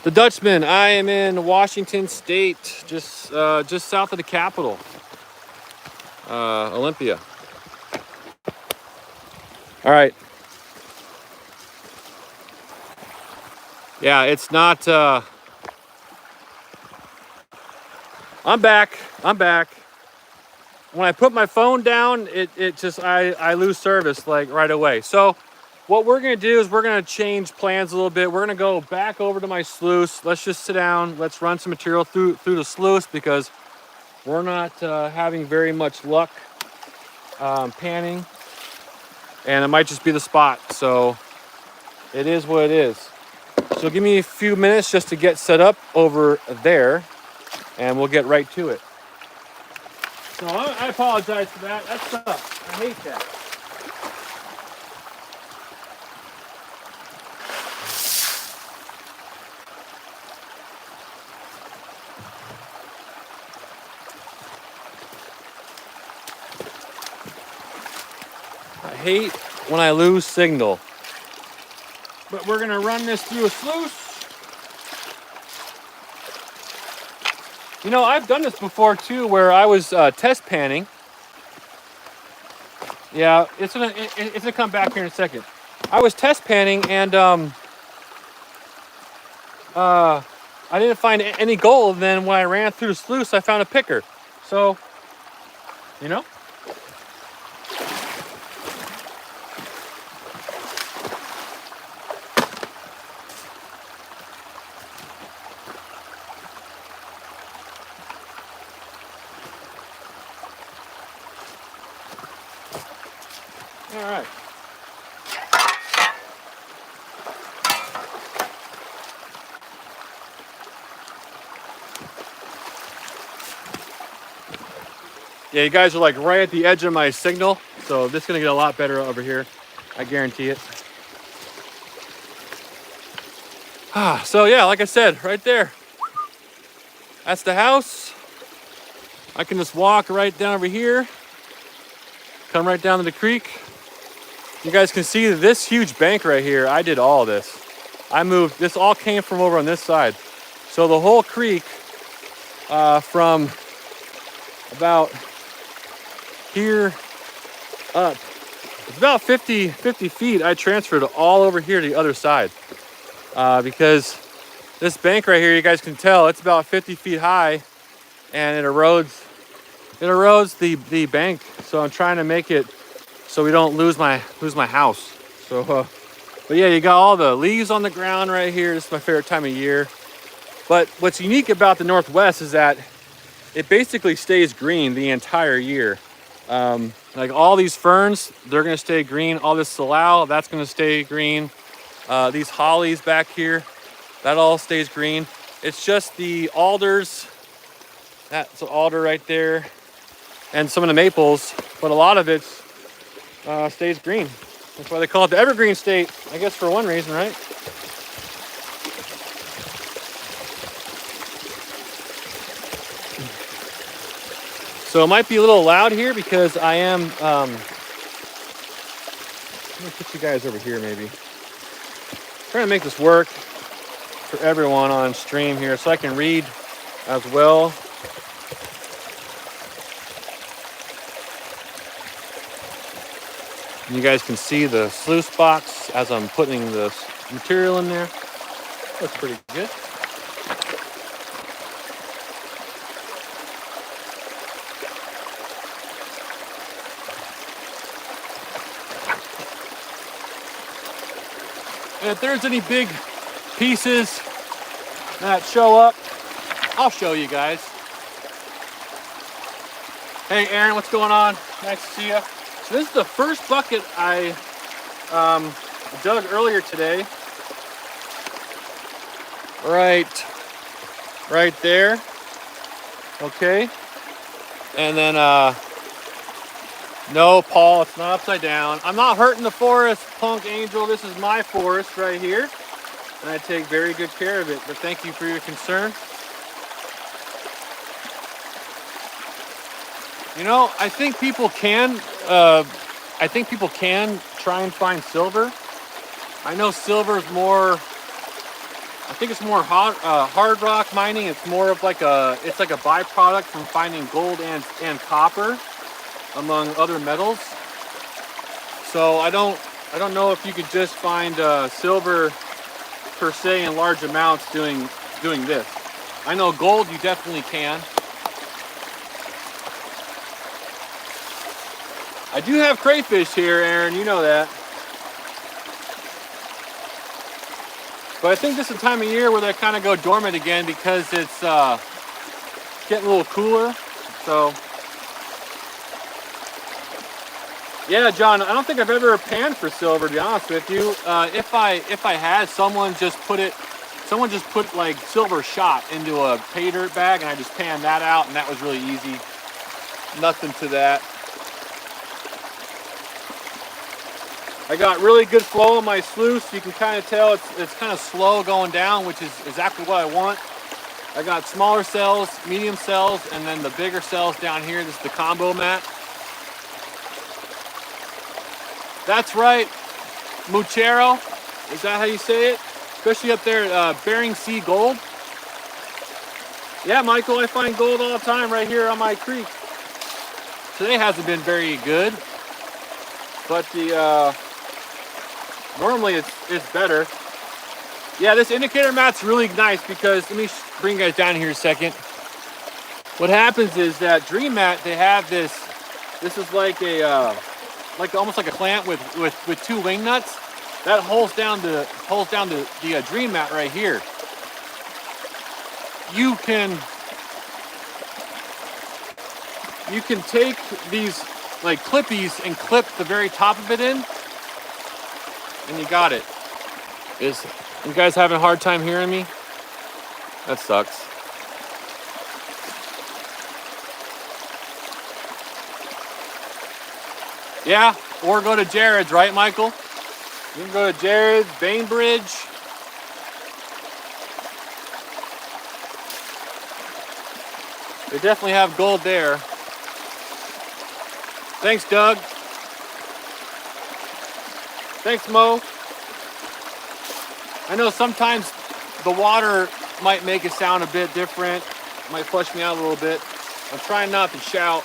The Dutchman. I am in Washington State, just south of the capital, Olympia. All right. Yeah, it's not. I'm back. When I put my phone down, it just I lose service like right away. So what we're gonna do is we're gonna change plans a little bit. We're gonna go back over to my sluice. Let's just sit down. Let's run some material through the sluice, because we're not having very much luck panning, and it might just be the spot. So it is what it is. So give me a few minutes just to get set up over there, and we'll get right to it. So I apologize for that. That sucks. I hate that. I hate when I lose signal. But we're gonna run this through a sluice. I've done this before too, where I was test panning. Yeah, it's gonna come back here in a second. I was test panning, and I didn't find any gold. And then when I ran through the sluice, I found a picker. So, All right. Yeah, you guys are like right at the edge of my signal, so this is gonna get a lot better over here. I guarantee it. So yeah, like I said, right there. That's the house. I can just walk right down over here, come right down to the creek. You guys can see this huge bank right here. I did all this. I moved, this all came from over on this side. So the whole creek from about here up, it's about 50 feet. I transferred all over here to the other side because This bank right here, you guys can tell, it's about 50 feet high, and it erodes the bank. So I'm trying to make it so we don't lose my house. So, but yeah, you got all the leaves on the ground right here. This is my favorite time of year. But what's unique about the Northwest is that it basically stays green the entire year. Like all these ferns, they're gonna stay green. All this salal, that's gonna stay green. These hollies back here, that all stays green. It's just the alders, that's an alder right there, and some of the maples, but a lot of it stays green. That's why they call it the evergreen state, I guess for one reason, right? So it might be a little loud here because I am, let me put you guys over here maybe. Trying to make this work for everyone on stream here so I can read as well. And you guys can see the sluice box as I'm putting this material in there. Looks pretty good. And if there's any big pieces that show up, I'll show you guys. Hey Aaron, what's going on? Nice to see you. So this is the first bucket I dug earlier today. Right there. Okay. And then no, Paul, it's not upside down. I'm not hurting the forest, punk angel. This is my forest right here, and I take very good care of it. But thank you for your concern. You know, I think people can try and find silver. I know silver is more. I think it's more hard rock mining. It's more of like it's like a byproduct from finding gold and copper, among other metals. So I don't know if you could just find silver per se in large amounts doing this. I know gold you definitely can. I do have crayfish here, Aaron, you know that. But I think this is the time of year where they kind of go dormant again because it's getting a little cooler. So yeah, John, I don't think I've ever panned for silver, to be honest with you. If I had, someone just put like silver shot into a pay dirt bag and I just panned that out, and that was really easy. Nothing to that. I got really good flow in my sluice. You can kind of tell it's kind of slow going down, which is exactly what I want. I got smaller cells, medium cells, and then the bigger cells down here. This is the combo mat. That's right, Muchero. Is that how you say it? Especially up there at Bering Sea Gold. Yeah, Michael, I find gold all the time right here on my creek. Today hasn't been very good, but normally it's better. Yeah, this indicator mat's really nice because, let me bring you guys down here a second. What happens is that Dream Mat, they have this is like a, almost like a clamp with two wing nuts that holds down the Dream Mat right here. You can take these like clippies and clip the very top of it in, and you got it. Is you guys having a hard time hearing me? That sucks. Yeah, or go to Jared's, right, Michael? You can go to Jared's, Bainbridge. They definitely have gold there. Thanks, Doug. Thanks, Mo. I know sometimes the water might make it sound a bit different. Might flush me out a little bit. I'm trying not to shout.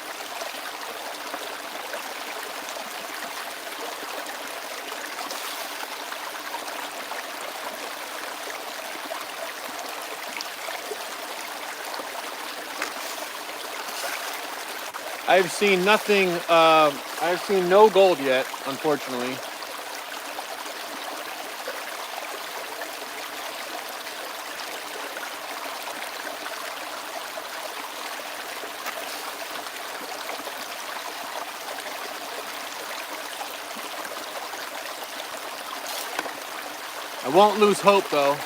I've seen nothing. I've seen no gold yet, unfortunately. I won't lose hope though.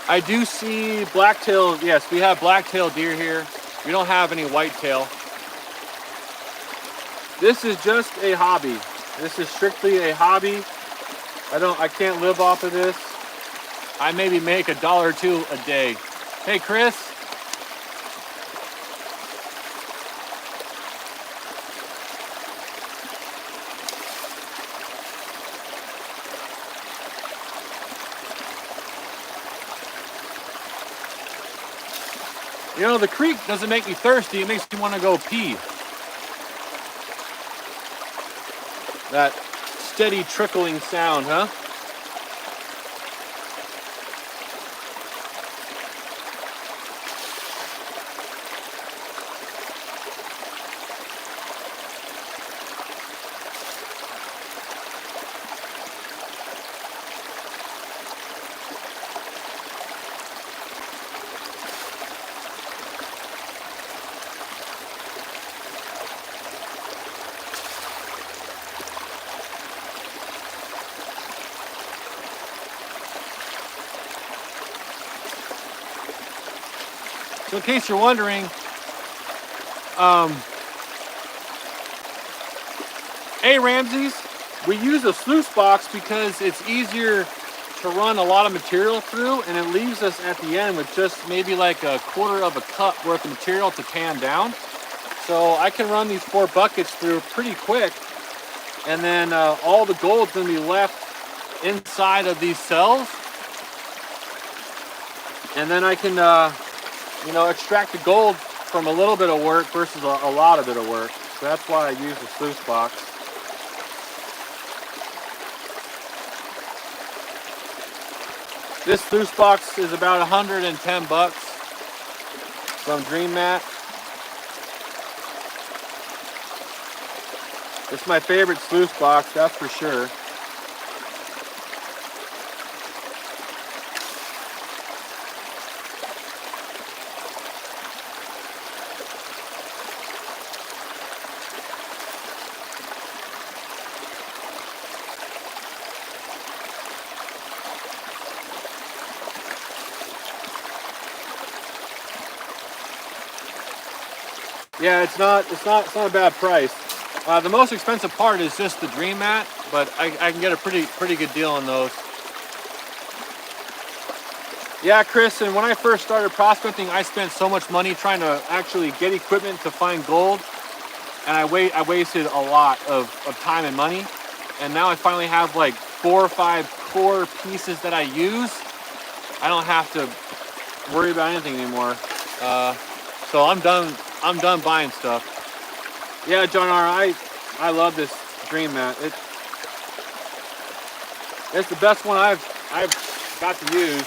I do see blacktail. Yes, we have blacktail deer here. We don't have any whitetail. This is just a hobby. This is strictly a hobby. I can't live off of this. I maybe make $1 or $2 a day. Hey, Chris. You know, the creek doesn't make me thirsty. It makes me want to go pee. That steady trickling sound, huh? So in case you're wondering, hey Ramses, we use a sluice box because it's easier to run a lot of material through, and it leaves us at the end with just maybe like a quarter of a cup worth of material to pan down. So I can run these 4 buckets through pretty quick, and then all the gold's gonna be left inside of these cells, and then I can you know, extract the gold from a little bit of work versus a lot of work. So that's why I use the sluice box. This sluice box is about 110 bucks from Dream Mat. It's my favorite sluice box, that's for sure. Yeah, it's not a bad price. The most expensive part is just the Dream Mat, but I can get a pretty good deal on those. Yeah, Chris, and when I first started prospecting, I spent so much money trying to actually get equipment to find gold, and I wasted a lot of time and money. And now I finally have like 4 or 5 core pieces that I use. I don't have to worry about anything anymore. So I'm done buying stuff. Yeah, John R, I love this Dream Mat. It's the best one I've got to use.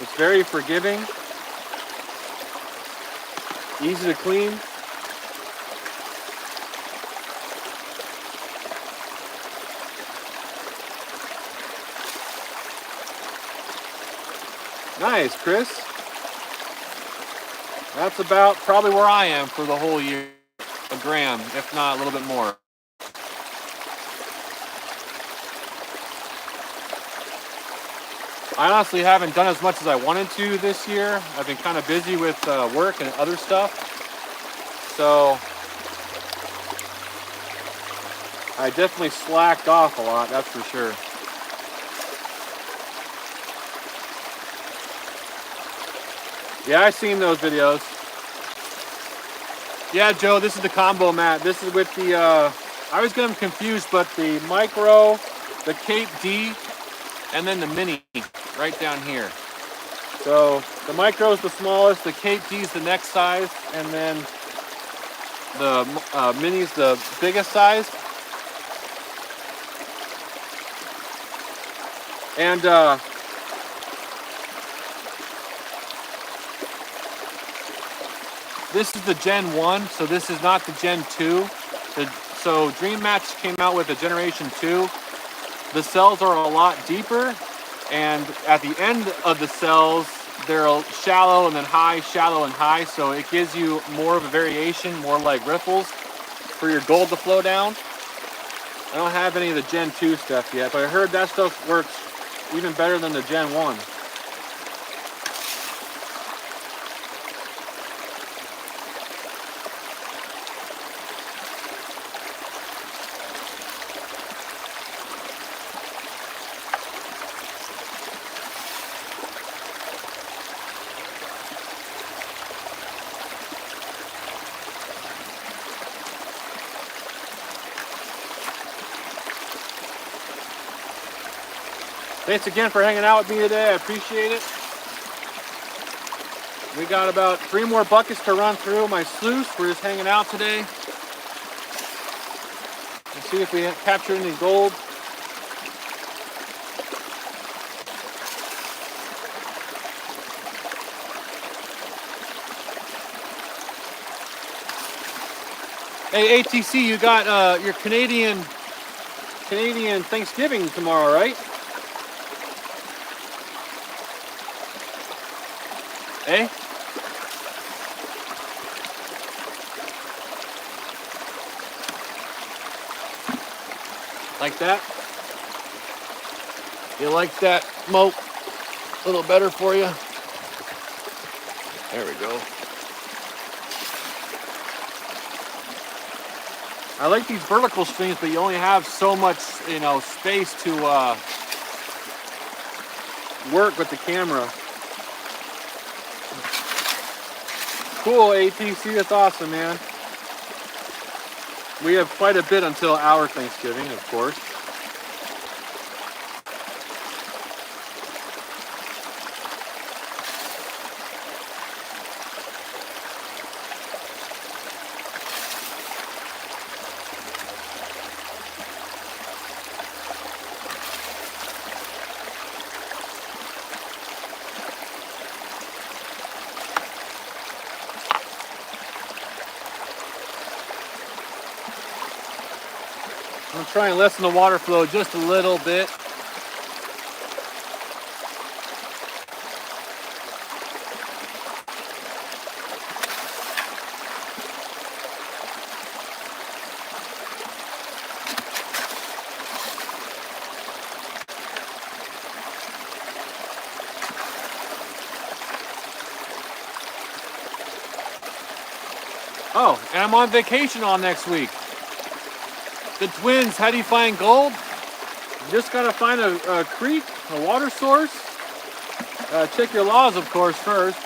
It's very forgiving, easy to clean. Nice, Chris. That's about probably where I am for the whole year. A gram, if not a little bit more. I honestly haven't done as much as I wanted to this year. I've been kind of busy with work and other stuff. So I definitely slacked off a lot, that's for sure. Yeah, I've seen those videos. Yeah, Joe, this is the combo mat. This is with the, I always get them confused, but the micro, the Cape D, and then the mini right down here. So the micro is the smallest, the Cape D is the next size, and then the mini is the biggest size. And This is the Gen 1, so this is not the Gen 2. So Dream Match came out with a Generation 2. The cells are a lot deeper, and at the end of the cells, they're shallow and then high, shallow and high, so it gives you more of a variation, more like riffles for your gold to flow down. I don't have any of the Gen 2 stuff yet, but I heard that stuff works even better than the Gen 1. Thanks again for hanging out with me today. I appreciate it. We got about 3 more buckets to run through my sluice. We're just hanging out today. Let's see if we capture any gold. Hey, ATC, you got your Canadian Thanksgiving tomorrow, right? Hey? Like that? You like that smoke a little better for you? There we go. I like these vertical streams, but you only have so much, space to work with the camera. Cool, ATC, that's awesome, man. We have quite a bit until our Thanksgiving, of course. I'm gonna try and lessen the water flow just a little bit. Oh, and I'm on vacation all next week. The twins, how do you find gold? You just gotta find a creek, a water source. Check your laws, of course, first.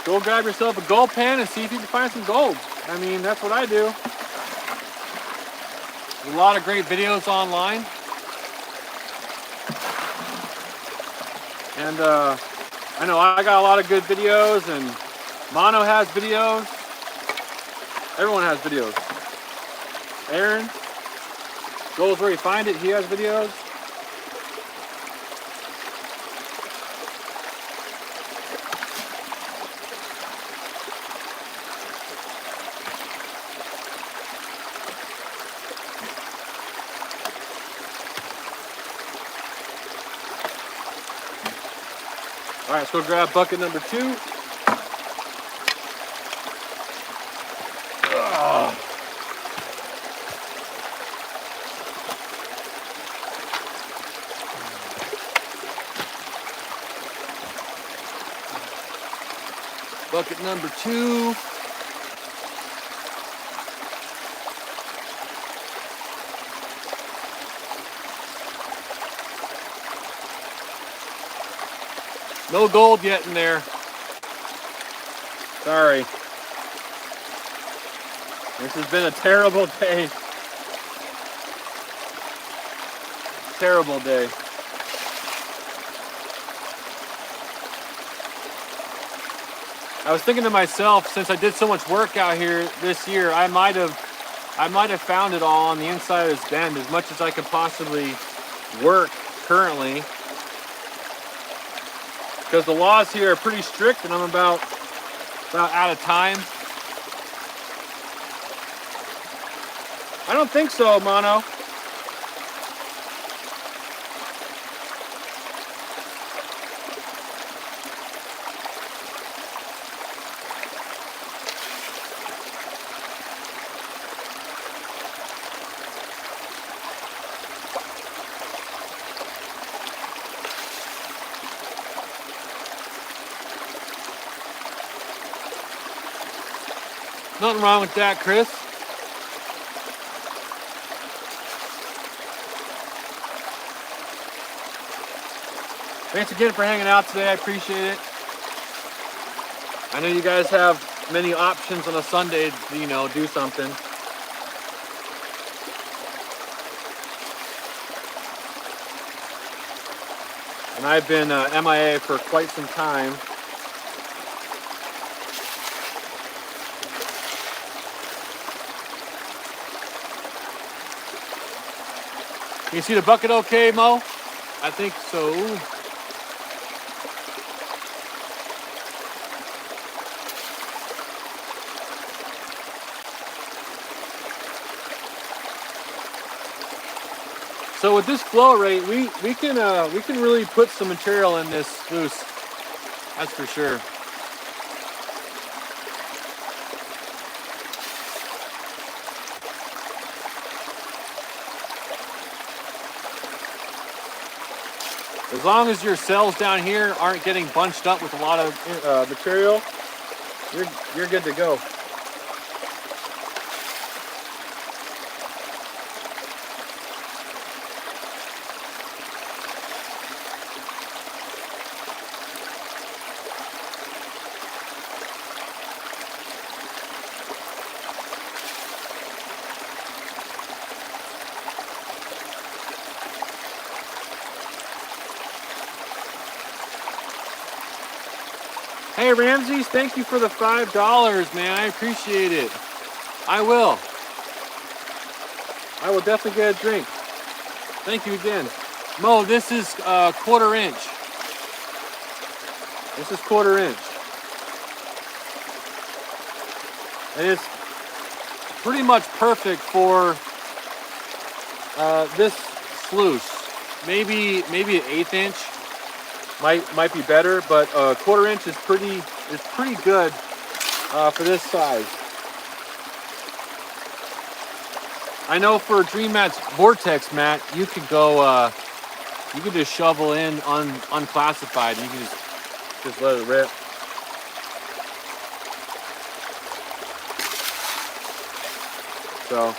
Go grab yourself a gold pan and see if you can find some gold. I mean, that's what I do. There's a lot of great videos online. And I know I got a lot of good videos, and Mono has videos. Everyone has videos. Aaron, goes where you find it, he has videos. All right, let's go grab bucket number 2. Bucket number 2. No gold yet in there. Sorry. This has been a terrible day. Terrible day. I was thinking to myself, since I did so much work out here this year, I might have found it all on the inside of this bend, as much as I could possibly work currently. Because the laws here are pretty strict, and I'm about About out of time. I don't think so, Mono. Nothing wrong with that, Chris. Thanks again for hanging out today. I appreciate it. I know you guys have many options on a Sunday to, you know, do something. And I've been MIA for quite some time. Can you see the bucket okay, Mo? I think so. So with this flow rate, we can really put some material in this sluice. That's for sure. As long as your cells down here aren't getting bunched up with a lot of material, you're good to go. Hey Ramses, thank you for the $5, man. I appreciate it. I will definitely get a drink. Thank you again. Mo, this is 1/4 inch. This is 1/4 inch. And it's pretty much perfect for this sluice. Maybe an 1/8 inch. Might be better, but 1/4 inch is pretty good for this size. I know for DreamMat's Vortex mat, you could go, you could just shovel in unclassified, and you can just let it rip. So.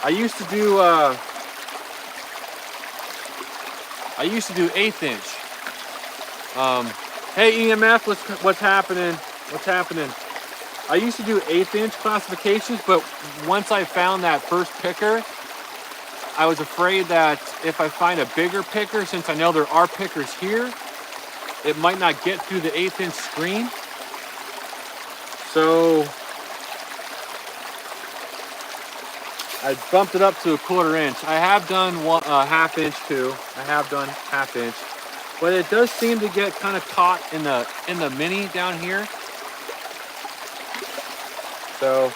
I used to do 1/8 inch. Hey EMF, what's happening? What's happening? I used to do 1/8 inch classifications, but once I found that first picker, I was afraid that if I find a bigger picker, since I know there are pickers here, it might not get through the 1/8 inch screen. So I bumped it up to 1/4 inch. I have done 1/2 inch too. I have done 1/2 inch, but it does seem to get kind of caught in the mini down here. So,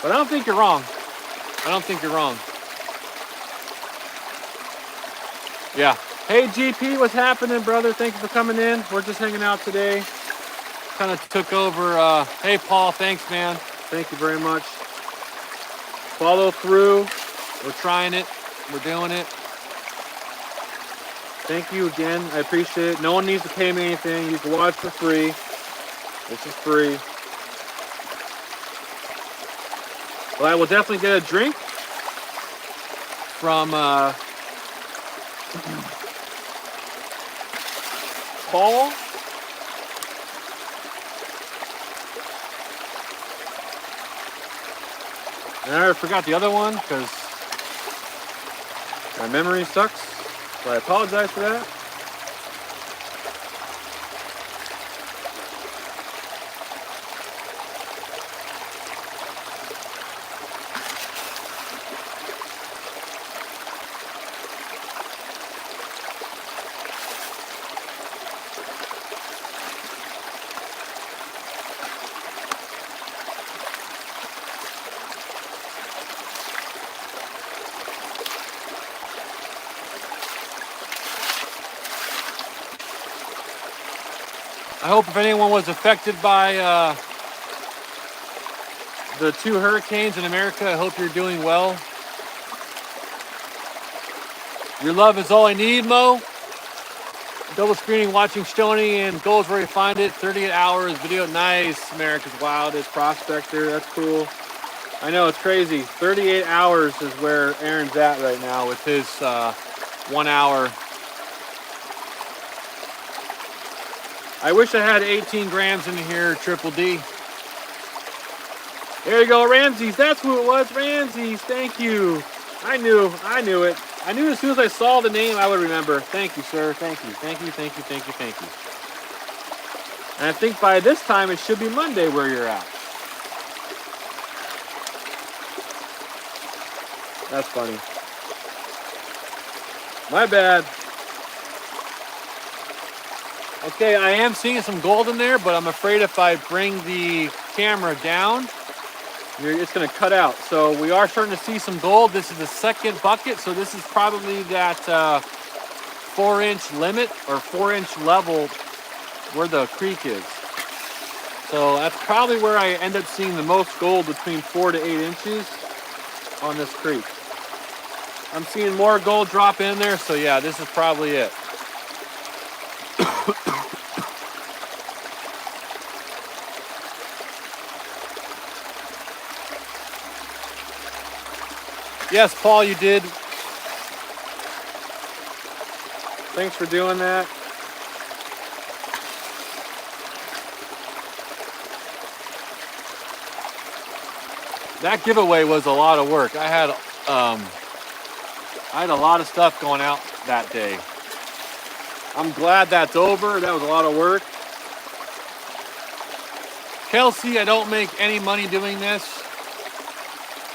but I don't think you're wrong. I don't think you're wrong. Yeah. Hey GP, what's happening, brother? Thank you for coming in. We're just hanging out today. Kind of took over. Hey Paul, thanks man. Thank you very much. Follow through. We're trying it. We're doing it. Thank you again. I appreciate it. No one needs to pay me anything. You can watch for free. This is free. Well, I will definitely get a drink from Paul. And I forgot the other one because my memory sucks. So I apologize for that. I hope if anyone was affected by the 2 hurricanes in America, I hope you're doing well. Your love is all I need, Mo. Double screening, watching Stony and Goals Where You Find It. 38 hours video. Nice. America's Wildest Prospector. That's cool. I know, it's crazy. 38 hours is where Aaron's at right now with his 1 hour. I wish I had 18 grams in here, Triple D. There you go, Ramses. That's who it was, Ramses. Thank you. I knew it. I knew as soon as I saw the name, I would remember. Thank you, sir. Thank you. Thank you, thank you, thank you, thank you. And I think by this time, it should be Monday where you're at. That's funny. My bad. Okay, I am seeing some gold in there, but I'm afraid if I bring the camera down, it's going to cut out. So we are starting to see some gold. This is the second bucket, so this is probably that 4-inch limit or 4-inch level where the creek is. So that's probably where I end up seeing the most gold, between 4 to 8 inches on this creek. I'm seeing more gold drop in there, so yeah, this is probably it. Yes, Paul, you did. Thanks for doing that. That giveaway was a lot of work. I had a lot of stuff going out that day. I'm glad that's over. That was a lot of work. Kelsey, I don't make any money doing this.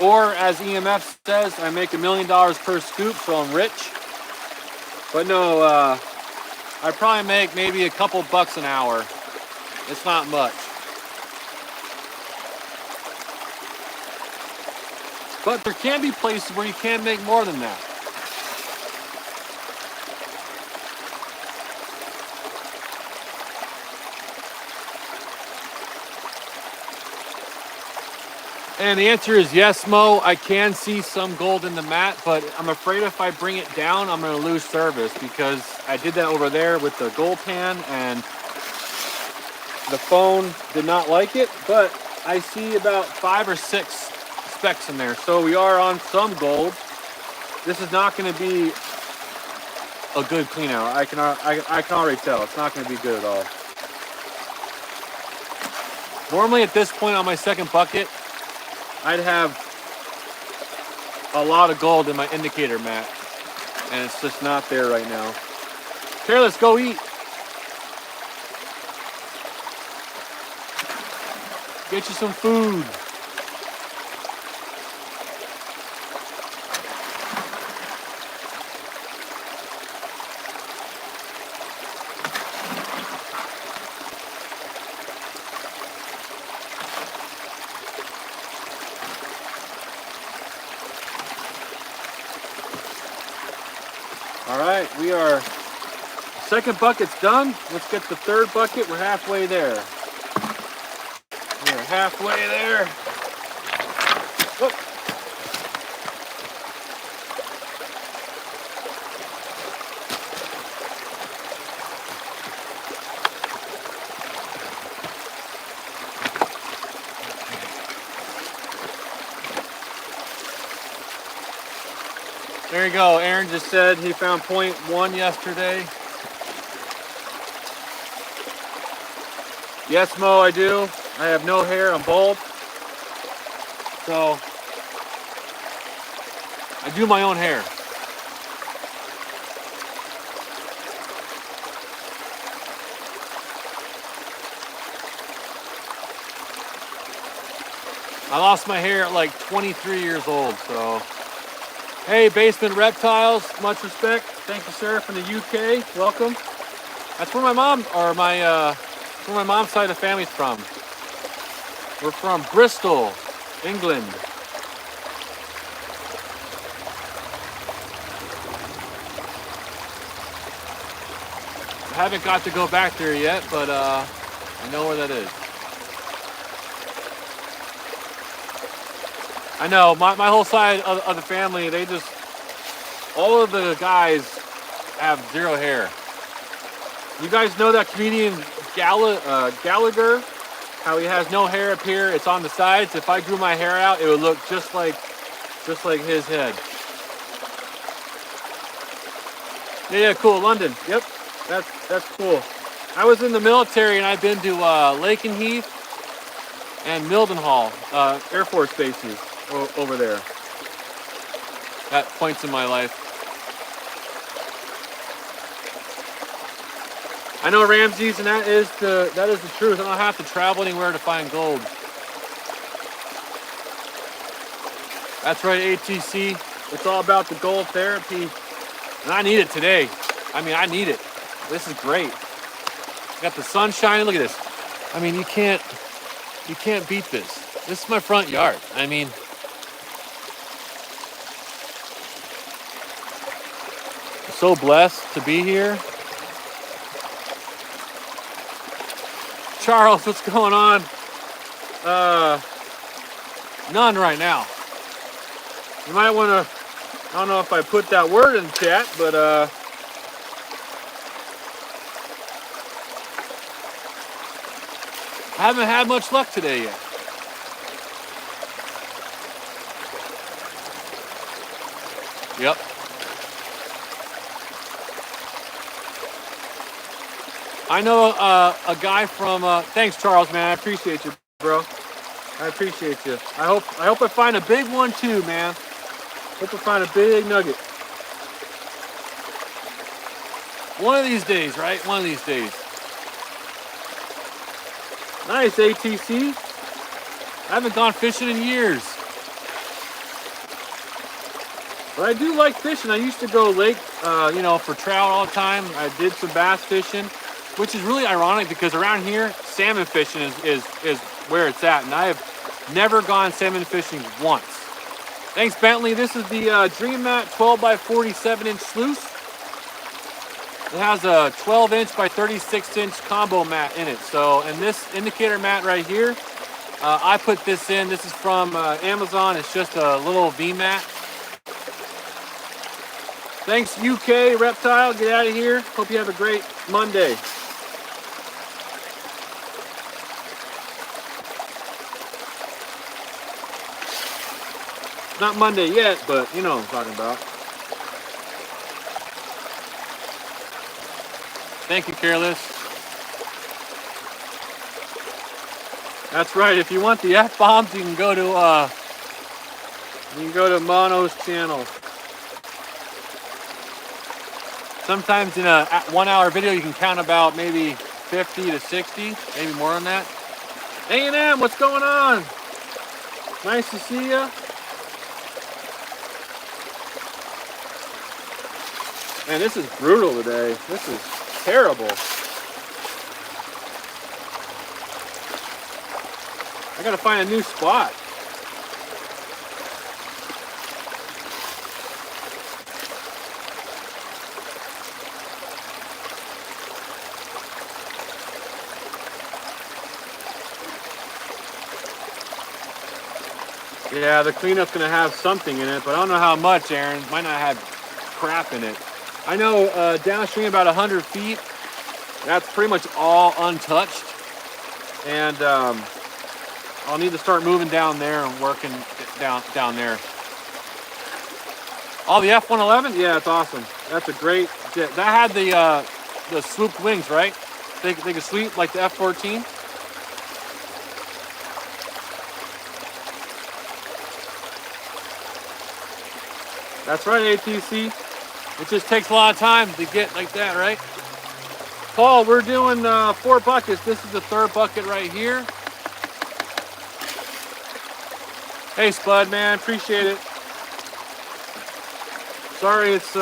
Or, as EMF says, I make $1 million per scoop, so I'm rich. But no, I probably make maybe a couple bucks an hour. It's not much. But there can be places where you can make more than that. And the answer is yes, Mo. I can see some gold in the mat, but I'm afraid if I bring it down, I'm going to lose service, because I did that over there with the gold pan and the phone did not like it, but I see about 5 or 6 specks in there. So we are on some gold. This is not going to be a good clean out. I can already tell. It's not going to be good at all. Normally at this point on my second bucket, I'd have a lot of gold in my indicator mat, and it's just not there right now. Okay, let's go eat. Get you some food. All right, we are, second bucket's done. Let's get the third bucket. We're halfway there. We're halfway there. Whoop. There you go. Aaron just said he found 0.1 yesterday. Yes, Mo, I do. I have no hair. I'm bald. So I do my own hair. I lost my hair at like 23 years old, so. Hey, Basement Reptiles, much respect. Thank you, sir, from the UK. Welcome. That's where my mom, or where my mom's side of the family's from. We're from Bristol, England. I haven't got to go back there yet, but I know where that is. I know, my whole side of the family, they just, all of the guys have zero hair. You guys know that comedian Gallagher? How he has no hair up here, it's on the sides. If I grew my hair out, it would look just like his head. Yeah, cool, London. Yep, that's cool. I was in the military and I've been to Lakenheath and Mildenhall, Air Force bases over there. At points in my life. I know Ramses, and that is the truth. I don't have to travel anywhere to find gold. That's right, ATC. It's all about the gold therapy. And I need it today. I mean, I need it. This is great. Got the sun shining. Look at this. I mean, you can't beat this. This is my front yard. I mean, I'm so blessed to be here. Charles, what's going on? None right now. You might want to, I don't know if I put that word in the chat, but I haven't had much luck today yet. Yep. I know a guy from, thanks Charles, man, I appreciate you, bro. I appreciate you. I hope I find a big one too, man. Hope I find a big nugget. One of these days, right? One of these days. Nice, ATC. I haven't gone fishing in years. But I do like fishing. I used to go lake, for trout all the time. I did some bass fishing, which is really ironic because around here, salmon fishing is where it's at. And I have never gone salmon fishing once. Thanks, Bentley. This is the Dream Mat 12 by 47 inch sluice. It has a 12 inch by 36 inch combo mat in it. So, and this indicator mat right here, I put this in. This is from Amazon. It's just a little V mat. Thanks, UK Reptile. Get out of here. Hope you have a great Monday. Not Monday yet, but you know what I'm talking about. Thank you, Careless. That's right. If you want the F-bombs, you can go to Mono's channel. Sometimes in a 1 hour video, you can count about maybe 50 to 60, maybe more than that. A&M, what's going on? Nice to see you. Man, this is brutal today. This is terrible. I gotta find a new spot. Yeah, the cleanup's gonna have something in it, but I don't know how much, Aaron. Might not have crap in it. I know downstream about 100 feet, that's pretty much all untouched. And I'll need to start moving down there and working down there. Oh, the F-111? Yeah, it's awesome. That's a great jet. That had the swooped wings, right? They could sweep like the F-14. That's right, ATC. It just takes a lot of time to get like that, right? Paul, we're doing 4 buckets. This is the 3rd bucket right here. Hey, Spud, man, appreciate it. Sorry it's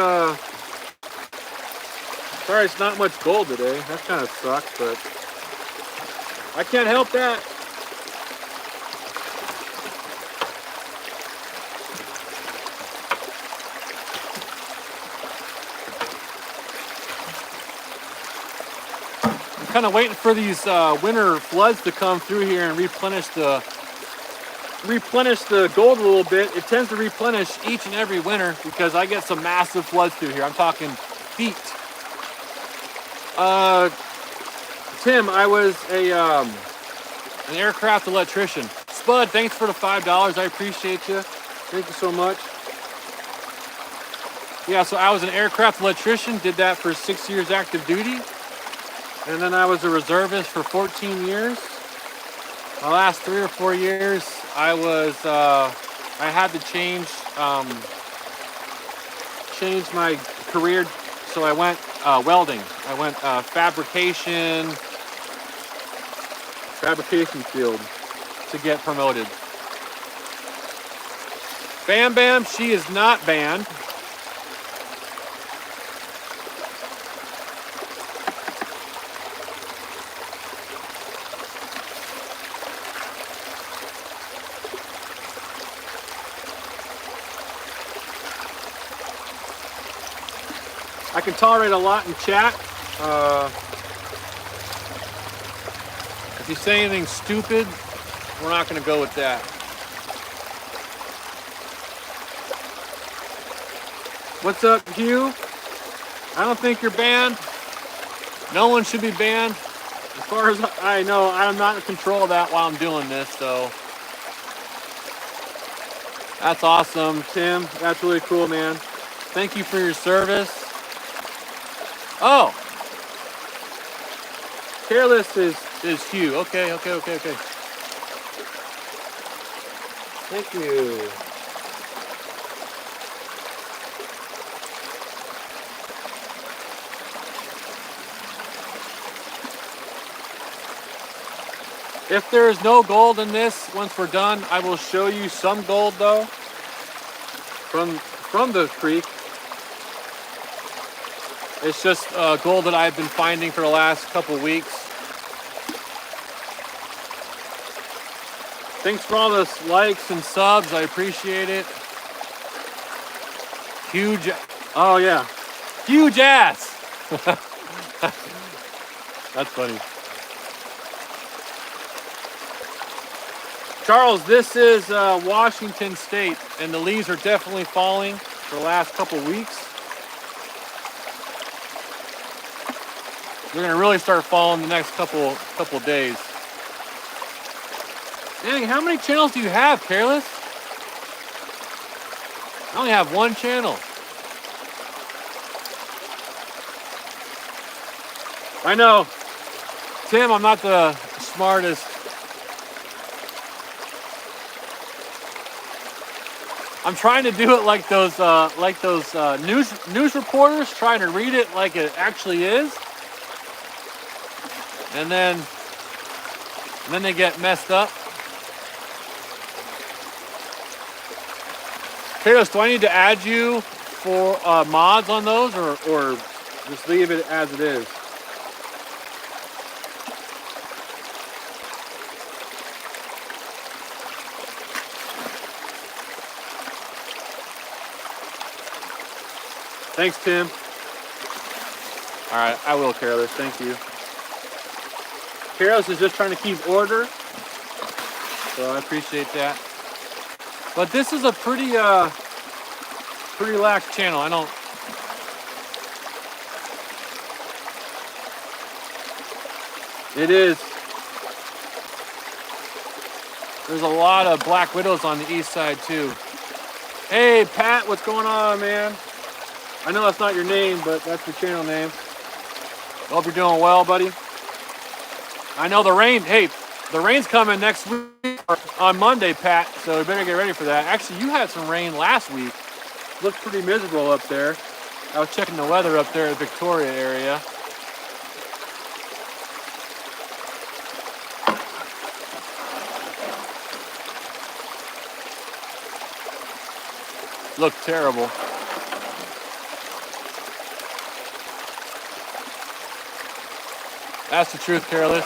not much gold today. That kind of sucks, but I can't help that. kind of waiting for these winter floods to come through here and replenish the gold a little bit. It tends to replenish each and every winter because I get some massive floods through here. I'm talking feet. Tim, I was an aircraft electrician. Spud, thanks for the $5. I appreciate you. Thank you so much. Yeah, so I was an aircraft electrician, did that for 6 years active duty. And then I was a reservist for 14 years. The last 3 or 4 years, I had to change my career. So I went welding. I went fabrication field to get promoted. Bam Bam, she is not banned. I can tolerate a lot in chat. If you say anything stupid, we're not going to go with that. What's up, Hugh? I don't think you're banned. No one should be banned. As far as I know, I'm not in control of that while I'm doing this, so. That's awesome, Tim. That's really cool, man. Thank you for your service. Oh, Careless is Hugh. Okay. Thank you. If there is no gold in this, once we're done, I will show you some gold though from the creek. It's just gold that I've been finding for the last couple weeks. Thanks for all those likes and subs. I appreciate it. Huge. Oh yeah. Huge ass. That's funny. Charles, this is Washington State, and the leaves are definitely falling for the last couple weeks. They're gonna really start falling the next couple days. Dang, how many channels do you have, Careless? I only have one channel. I know, Tim, I'm not the smartest. I'm trying to do it like those news reporters, trying to read it like it actually is. And then they get messed up. Carlos, do I need to add you for mods on those, or just leave it as it is? Thanks, Tim. All right, I will, Carlos. Thank you. Carlos is just trying to keep order, so I appreciate that. But this is a pretty lax channel. I don't. It is. There's a lot of black widows on the east side too. Hey, Pat, what's going on, man? I know that's not your name, but that's your channel name. Hope you're doing well, buddy. I know the rain. Hey, the rain's coming next week on Monday, Pat. So we better get ready for that. Actually, you had some rain last week. Looked pretty miserable up there. I was checking the weather up there in the Victoria area. Looked terrible. That's the truth, Careless.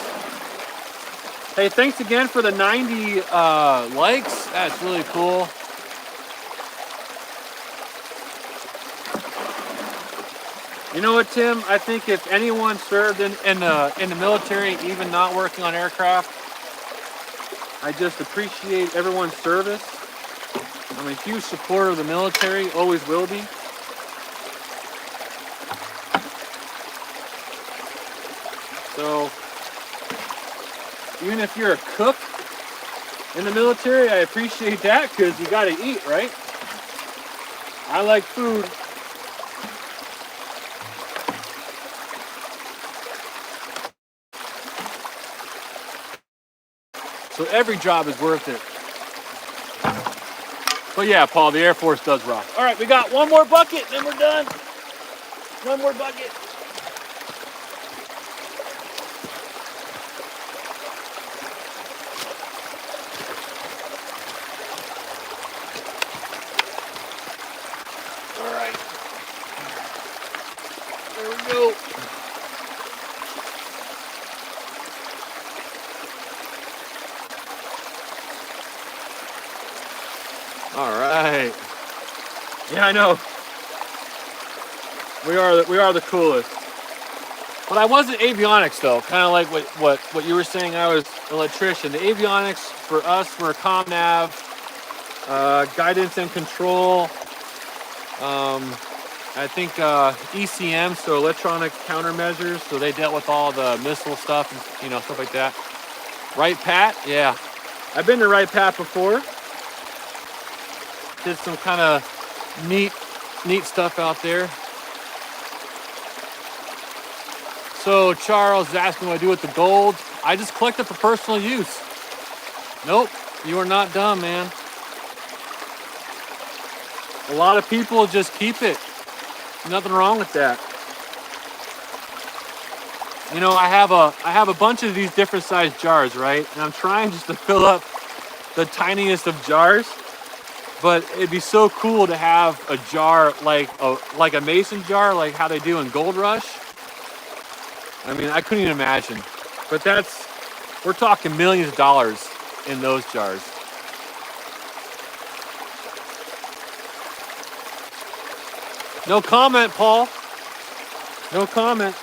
Hey, thanks again for the 90 likes. That's really cool. You know what, Tim? I think if anyone served in the military, even not working on aircraft, I just appreciate everyone's service. I'm a huge supporter of the military, always will be. So, even if you're a cook in the military, I appreciate that because you got to eat, right? I like food. So every job is worth it. But yeah, Paul, the Air Force does rock. All right, we got one more bucket, then we're done. One more bucket. All right. There we go. All right. Yeah, I know. We are the coolest. But I wasn't avionics though. Kind of like what you were saying. I was electrician. The avionics for us were comm nav, guidance and control. I think ECM, so electronic countermeasures. So they dealt with all the missile stuff and stuff like that. Right Pat, yeah. I've been to Right Pat before. Did some kind of neat stuff out there. So Charles is asking what I do with the gold. I just collect it for personal use. Nope, you are not dumb, man. A lot of people just keep it. Nothing wrong with that. I have a bunch of these different sized jars, right? And I'm trying just to fill up the tiniest of jars. But it'd be so cool to have a jar like a mason jar, like how they do in Gold Rush. I mean, I couldn't even imagine. But we're talking millions of dollars in those jars. No comment, Paul. No comment.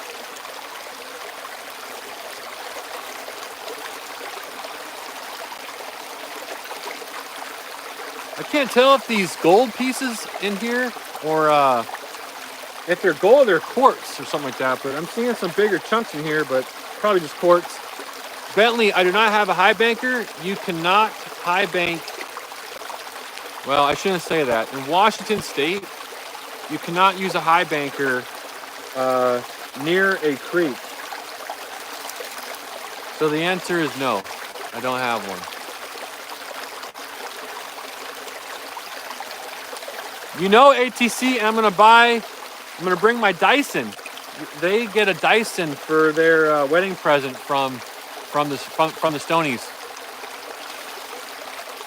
I can't tell if these gold pieces in here or if they're gold, they're quartz or something like that. But I'm seeing some bigger chunks in here, but probably just quartz. Bentley, I do not have a high banker. You cannot high bank. Well, I shouldn't say that. In Washington State, you cannot use a high banker near a creek. So the answer is no. I don't have one. ATC, I'm gonna bring my Dyson. They get a Dyson for their wedding present from the Stonies.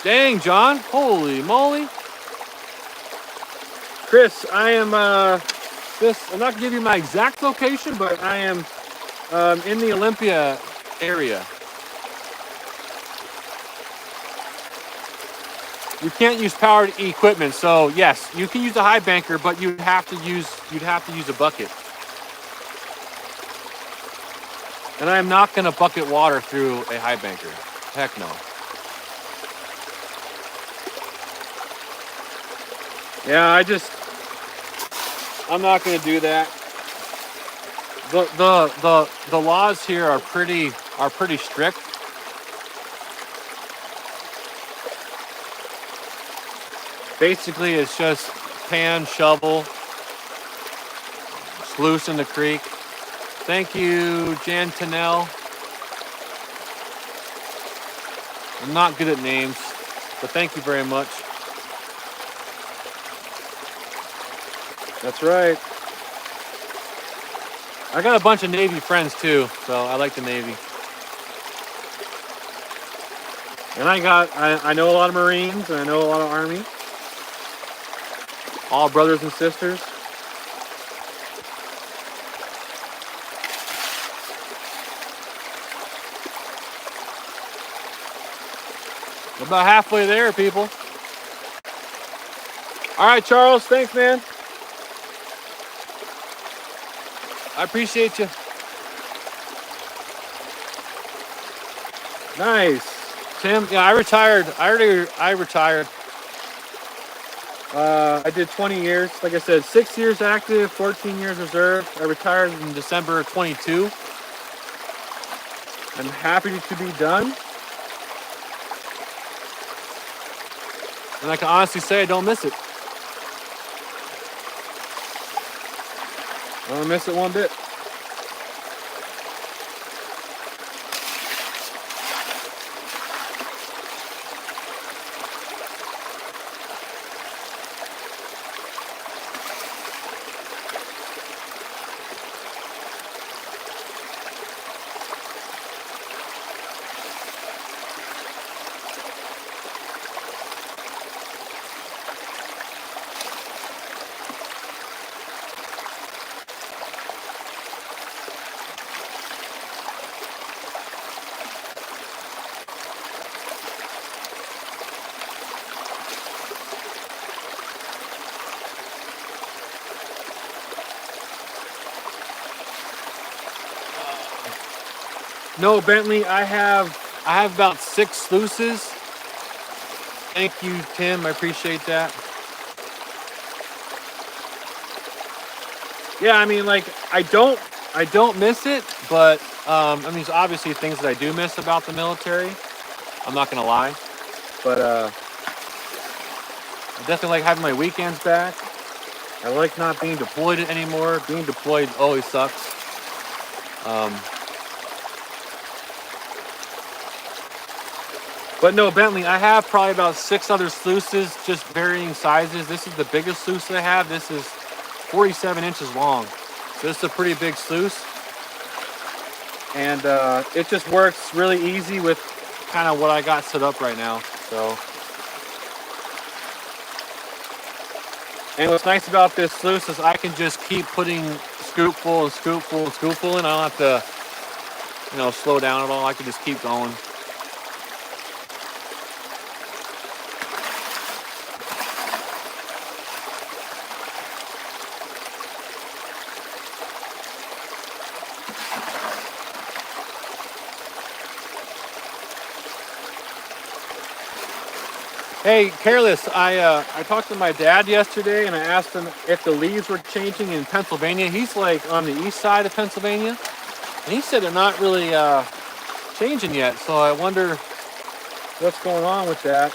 Dang, John! Holy moly! Chris, I am I'm not gonna give you my exact location, but I am in the Olympia area. You can't use powered equipment, so yes, you can use a high banker, but you'd have to use a bucket. And I am not going to bucket water through a high banker. Heck no. Yeah, I'm not going to do that. The laws here are pretty strict. Basically, it's just pan, shovel, sluice in the creek. Thank you, Jan Tennell. I'm not good at names, but thank you very much. That's right. I got a bunch of Navy friends too, so I like the Navy. And I know a lot of Marines, and I know a lot of Army. All brothers and sisters. We're about halfway there, people. All right, Charles. Thanks, man. I appreciate you. Nice. Tim, yeah, I retired. I retired. I did 20 years. Like I said, 6 years active, 14 years reserve. I retired in December of 22. I'm happy to be done. And I can honestly say I don't miss it. I don't miss it one bit. No, Bentley, I have about 6 sluices. Thank you, Tim. I appreciate that. Yeah, I mean, like, I don't miss it, but I mean, there's obviously things that I do miss about the military. I'm not gonna lie, but I definitely like having my weekends back. I like not being deployed anymore. Being deployed always sucks. But no, Bentley, I have probably about 6 other sluices, just varying sizes. This is the biggest sluice I have. This is 47 inches long. So this is a pretty big sluice. And it just works really easy with kind of what I got set up right now. So, and what's nice about this sluice is I can just keep putting scoopful and scoopful and scoopful in. I don't have to, slow down at all. I can just keep going. Hey, Careless, I talked to my dad yesterday and I asked him if the leaves were changing in Pennsylvania. He's like on the east side of Pennsylvania, and he said they're not really changing yet. So I wonder what's going on with that.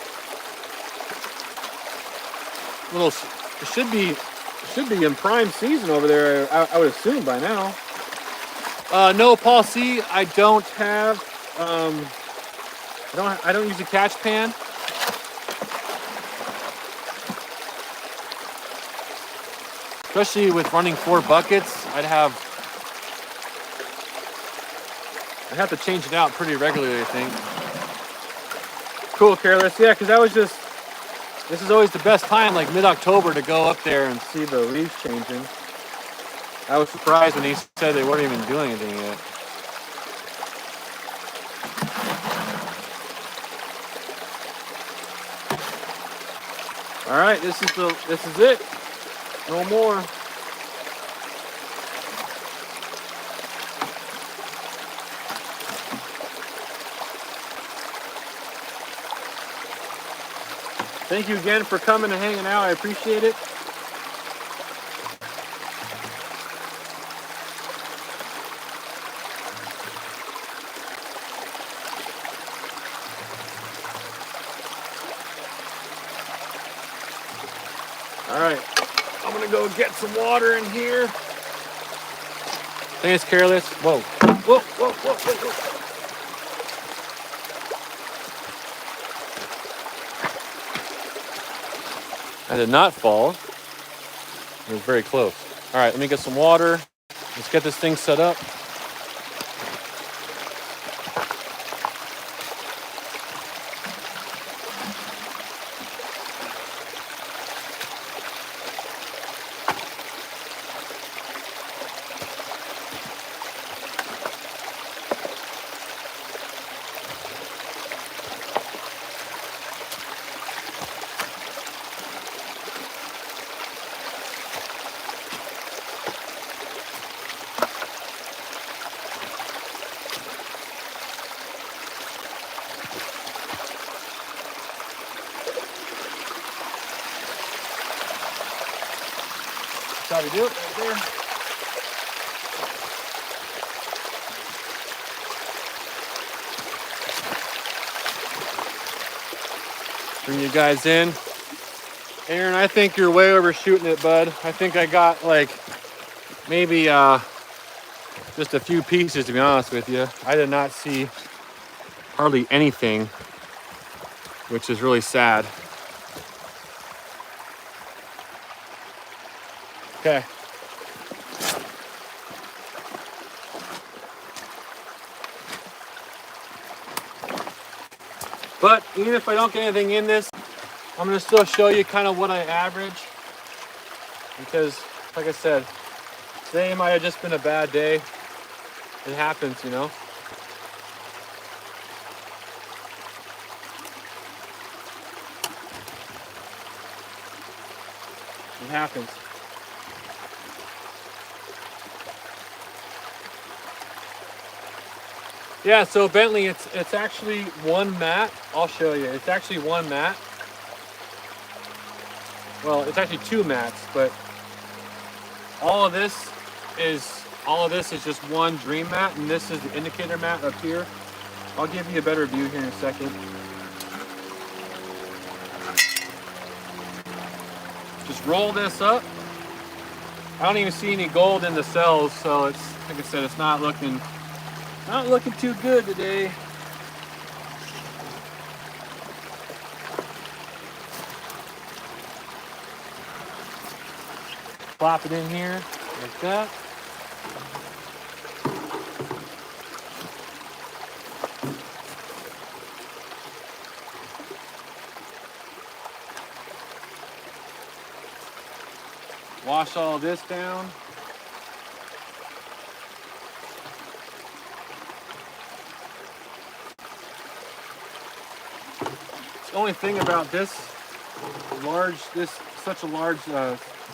It should be in prime season over there. I would assume by now. No, Paul C. I don't have. I don't use a catch pan. Especially with running 4 buckets, I'd have to change it out pretty regularly, I think. Cool, Careless. Yeah, because this is always the best time, like mid-October, to go up there and see the leaves changing. I was surprised when he said they weren't even doing anything yet. All right, this is it. No more. Thank you again for coming and hanging out. I appreciate it. All right. I'm gonna go get some water in here. Thanks, Careless. Whoa. Whoa, whoa, whoa, whoa, whoa. I did not fall. It was very close. All right, let me get some water. Let's get this thing set up. we do it right there. Bring you guys in. Aaron, I think you're way overshooting it, bud. I think I got like maybe just a few pieces, to be honest with you. I did not see hardly anything, which is really sad. Okay. But even if I don't get anything in this, I'm gonna still show you kind of what I average. Because, like I said, today might have just been a bad day. It happens, you know? It happens. Yeah, so Bentley, it's actually one mat. I'll show you. It's actually one mat. Well, it's actually two mats, but all of this is just one dream mat, and this is the indicator mat up here. I'll give you a better view here in a second. Just roll this up. I don't even see any gold in the cells, so it's, like I said, it's not looking too good today. Plop it in here like that. Wash all this down. The only thing about such a large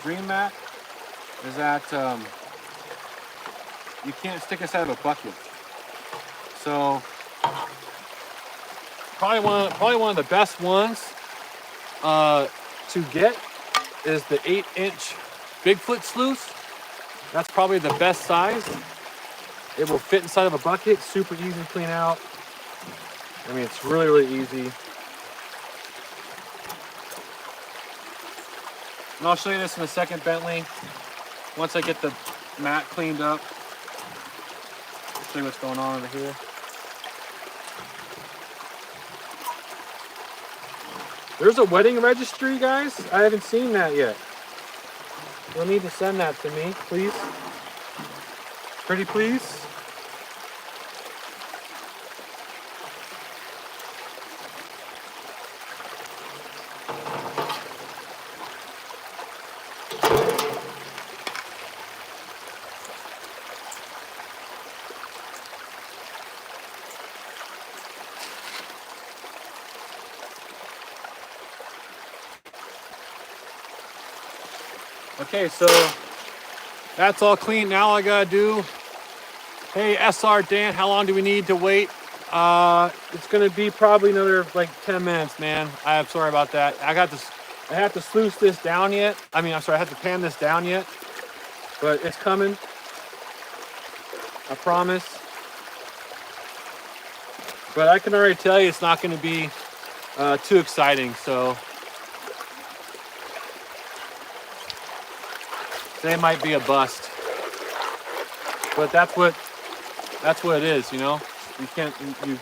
dream mat is that you can't stick inside of a bucket. So probably one of the best ones to get is the 8-inch Bigfoot sluice. That's probably the best size. It will fit inside of a bucket, super easy to clean out. I mean, it's really, really easy. And I'll show you this in a second, Bentley. Once I get the mat cleaned up, I'll show you what's going on over here. There's a wedding registry, guys. I haven't seen that yet. You'll need to send that to me, please. Pretty please. Okay, so that's all clean. Now all I gotta do, hey SR Dan, how long do we need to wait? It's gonna be probably another like 10 minutes, man. I'm sorry about that. I have to sluice this down yet. I have to pan this down yet, but it's coming. I promise. But I can already tell you it's not gonna be too exciting, so. They might be a bust, but that's what it is, you know. You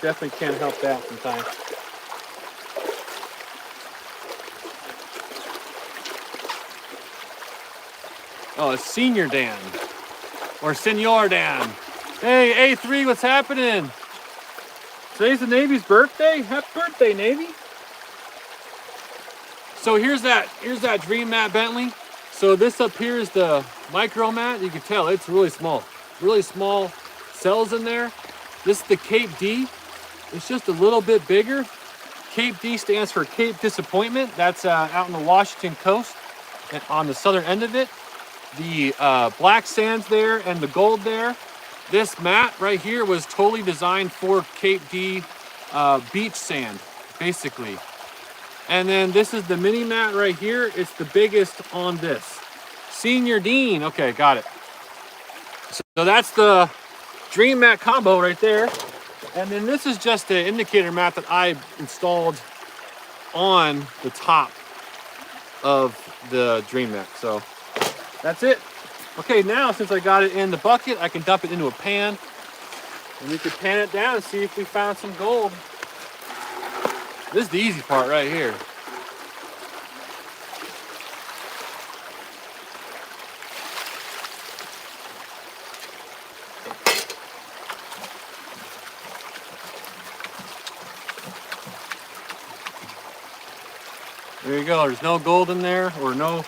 definitely can't help that sometimes. Oh, it's Senior Dan or Senor Dan. Hey, A3, what's happening? Today's the Navy's birthday. Happy birthday, Navy! So here's that dream mat, Bentley. So this up here is the micro mat. You can tell it's really small cells in there. This is the Cape D. It's just a little bit bigger. Cape D stands for Cape Disappointment. That's out on the Washington coast and on the southern end of it. The black sand's there and the gold there. This mat right here was totally designed for Cape D beach sand, basically. And then this is the mini mat right here. It's the biggest on this. Senior Dean. Okay, got it. So that's the Dream Mat combo right there. And then this is just the indicator mat that I installed on the top of the Dream Mat. So that's it. Okay, now since I got it in the bucket, I can dump it into a pan. And we could pan it down and see if we found some gold. This is the easy part right here. There you go. There's no gold in there, or no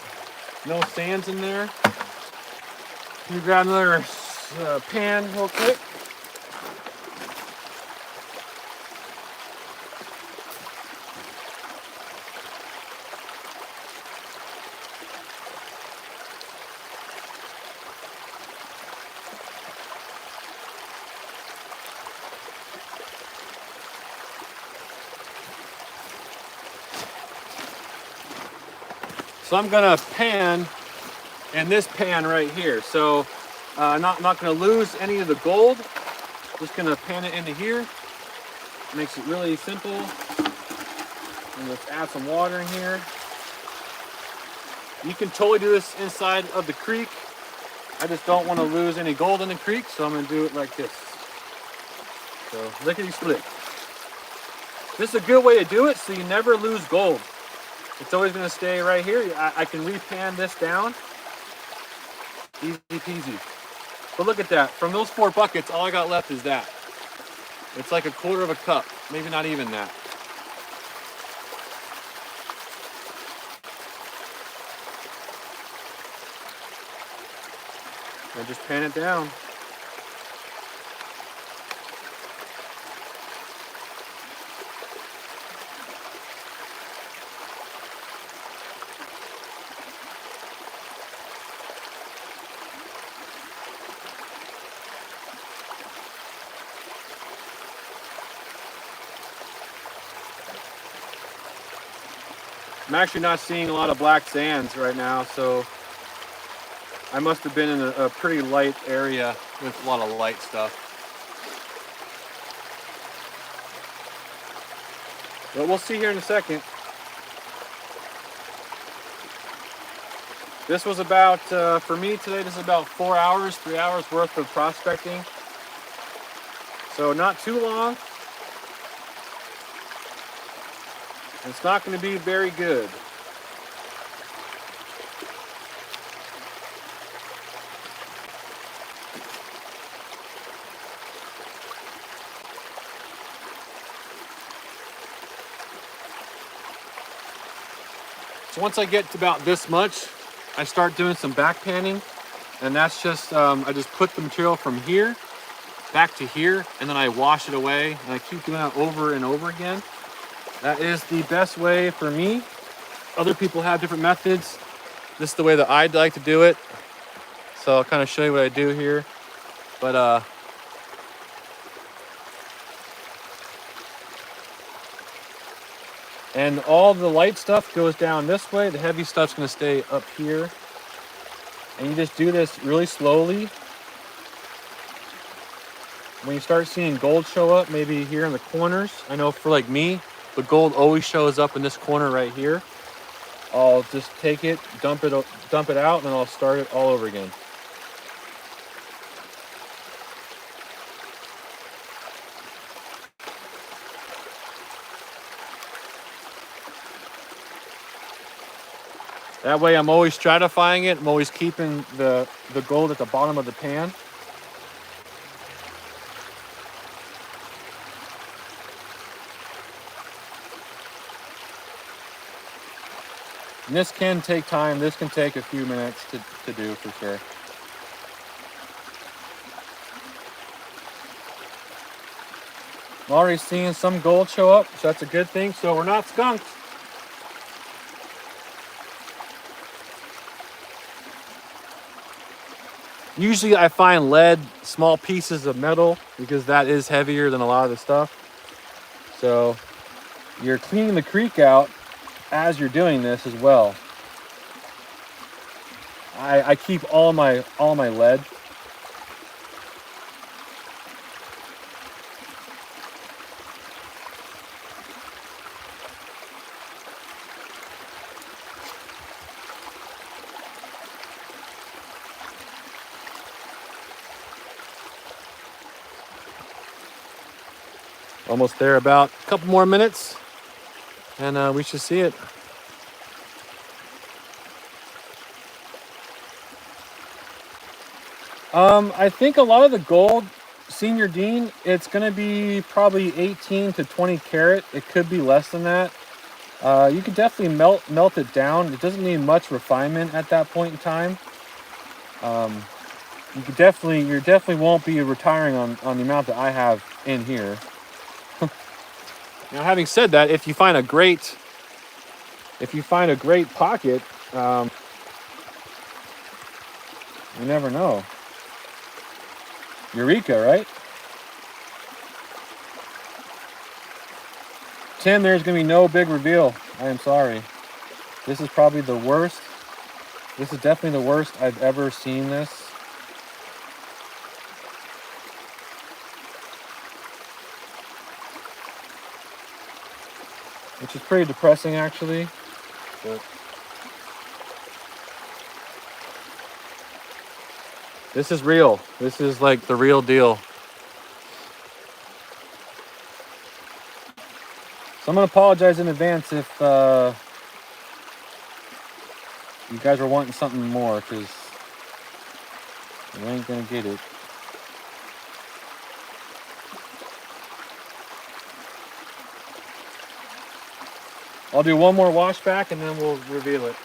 sands in there. Let me grab another pan real quick. So I'm gonna pan in this pan right here. So I'm not gonna lose any of the gold. Just gonna pan it into here. Makes it really simple. And let's add some water in here. You can totally do this inside of the creek. I just don't want to lose any gold in the creek, so I'm gonna do it like this. So lickety split. This is a good way to do it so you never lose gold. It's always going to stay right here. I can repan this down. Easy peasy. But look at that. From those 4 buckets, all I got left is that. It's like a quarter of a cup. Maybe not even that. I just pan it down. I'm actually not seeing a lot of black sands right now, so I must have been in a pretty light area with a lot of light stuff. But we'll see here in a second. This was about, for me today, this is about 4 hours, 3 hours worth of prospecting. So not too long. It's not going to be very good. So once I get to about this much, I start doing some back panning, and that's just, I just put the material from here back to here, and then I wash it away, and I keep doing that over and over again. That is the best way for me. Other people have different methods. This is the way that I'd like to do it. So I'll kind of show you what I do here. But and all the light stuff goes down this way. The heavy stuff's gonna stay up here. And you just do this really slowly. When you start seeing gold show up, maybe here in the corners, I know for like me, the gold always shows up in this corner right here. I'll just take it, dump it out, and then I'll start it all over again. That way I'm always stratifying it. I'm always keeping the gold at the bottom of the pan. And this can take time. This can take a few minutes to do for sure. I'm already seeing some gold show up, so that's a good thing. So we're not skunked. Usually I find lead, small pieces of metal, because that is heavier than a lot of the stuff. So you're cleaning the creek out as you're doing this as well. I keep all my lead. Almost there, about a couple more minutes, and we should see it. I think a lot of the gold, Senior Dean, it's going to be probably 18 to 20 karat. It could be less than that. You could definitely melt it down. It doesn't need much refinement at that point in time. You definitely won't be retiring on the amount that I have in here. Now, having said that, if you find a great pocket, you never know. Eureka, right? Tim, there's gonna be no big reveal. I am sorry. This is probably the worst. This is definitely the worst I've ever seen this. Which is pretty depressing, actually. But this is real. This is like the real deal. So I'm gonna apologize in advance if you guys are wanting something more, because you ain't gonna get it. I'll do one more wash back and then we'll reveal it.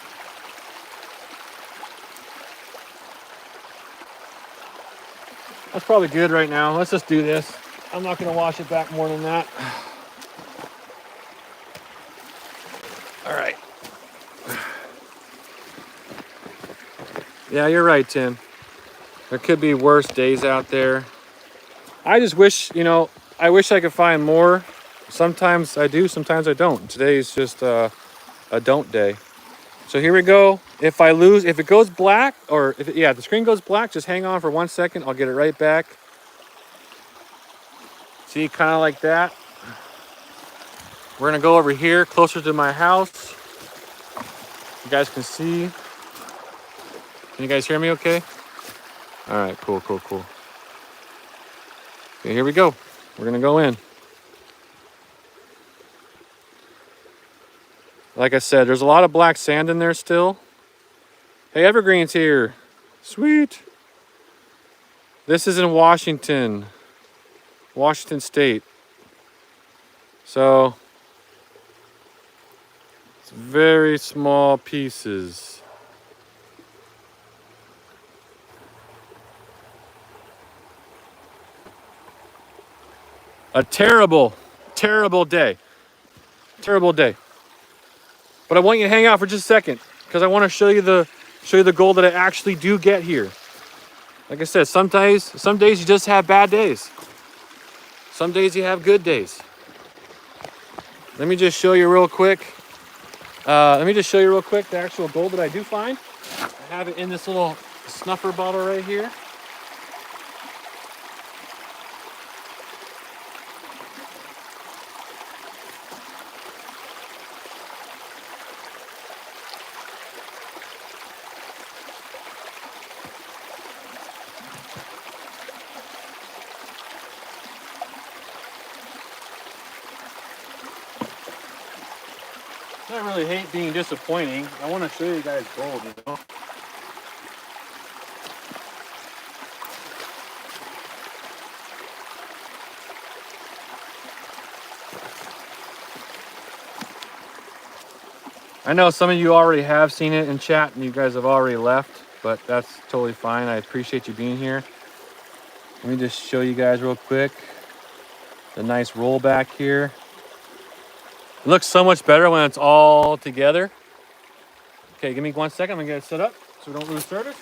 That's probably good right now. Let's just do this. I'm not gonna wash it back more than that. All right. Yeah, you're right, Tim. There could be worse days out there. I just wish, I wish I could find more. Sometimes I do, sometimes I don't. Today is just a don't day. So here we go. If it goes black, or if the screen goes black, just hang on for 1 second. I'll get it right back. See, kind of like that. We're gonna go over here, closer to my house. You guys can see. Can you guys hear me okay? All right, cool. Okay, here we go. We're gonna go in. Like I said, there's a lot of black sand in there still. Hey, Evergreen's here. Sweet. This is in Washington State. So it's very small pieces. A terrible day. Terrible day. But I want you to hang out for just a second, because I want to show you the gold that I actually do get here. Like I said, some days you just have bad days. Some days you have good days. Let me just show you real quick. The actual gold that I do find. I have it in this little snuffer bottle right here. I really hate being disappointing. I want to show you guys gold, I know some of you already have seen it in chat and you guys have already left, but that's totally fine. I appreciate you being here. Let me just show you guys real quick the nice rollback here. It looks so much better when it's all together. Okay, give me 1 second. I'm gonna get it set up so we don't lose service.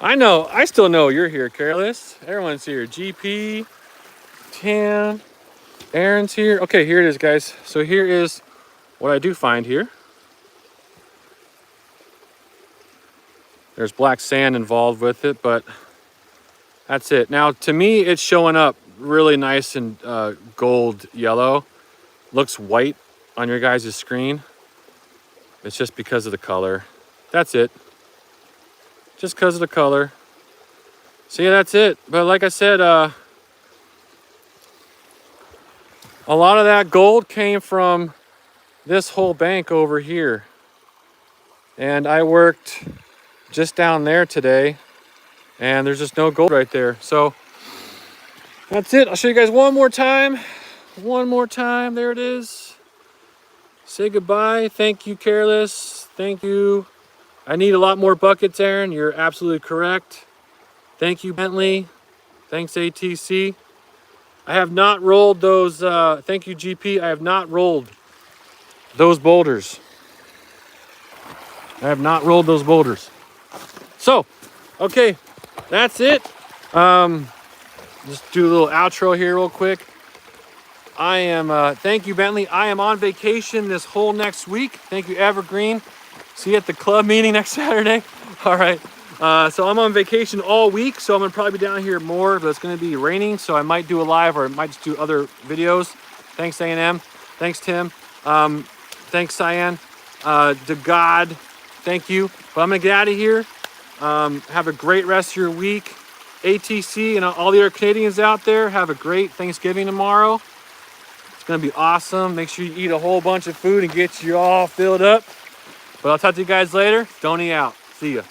I know. I still know you're here, Careless. Everyone's here. GP, Tim, Aaron's here. Okay, here it is, guys. So here is what I do find here. There's black sand involved with it, but that's it. Now, to me, it's showing up really nice and gold yellow. Looks white on your guys' screen. It's just because of the color. That's it. Just because of the color. So yeah, that's it. But like I said, a lot of that gold came from this whole bank over here. And I worked just down there today, and there's just no gold right there. So that's it. I'll show you guys one more time. One more time. There it is. Say goodbye. Thank you, Careless. Thank you. I need a lot more buckets, Aaron. You're absolutely correct. Thank you, Bentley. Thanks, ATC. I have not rolled those. Thank you, GP. I have not rolled those boulders. I have not rolled those boulders. So, okay, that's it. Just do a little outro here real quick. I am, thank you, Bentley. I am on vacation this whole next week. Thank you, Evergreen. See you at the club meeting next Saturday. All right. So I'm on vacation all week, so I'm gonna probably be down here more, but it's gonna be raining, so I might do a live or I might just do other videos. Thanks, A&M. Thanks, Tim. Thanks, Cyan. To God, thank you. But I'm gonna get out of here. Have a great rest of your week. ATC and all the other Canadians out there, have a great Thanksgiving tomorrow. It's gonna be awesome. Make sure you eat a whole bunch of food and get you all filled up. But I'll talk to you guys later. Donnie out. See ya.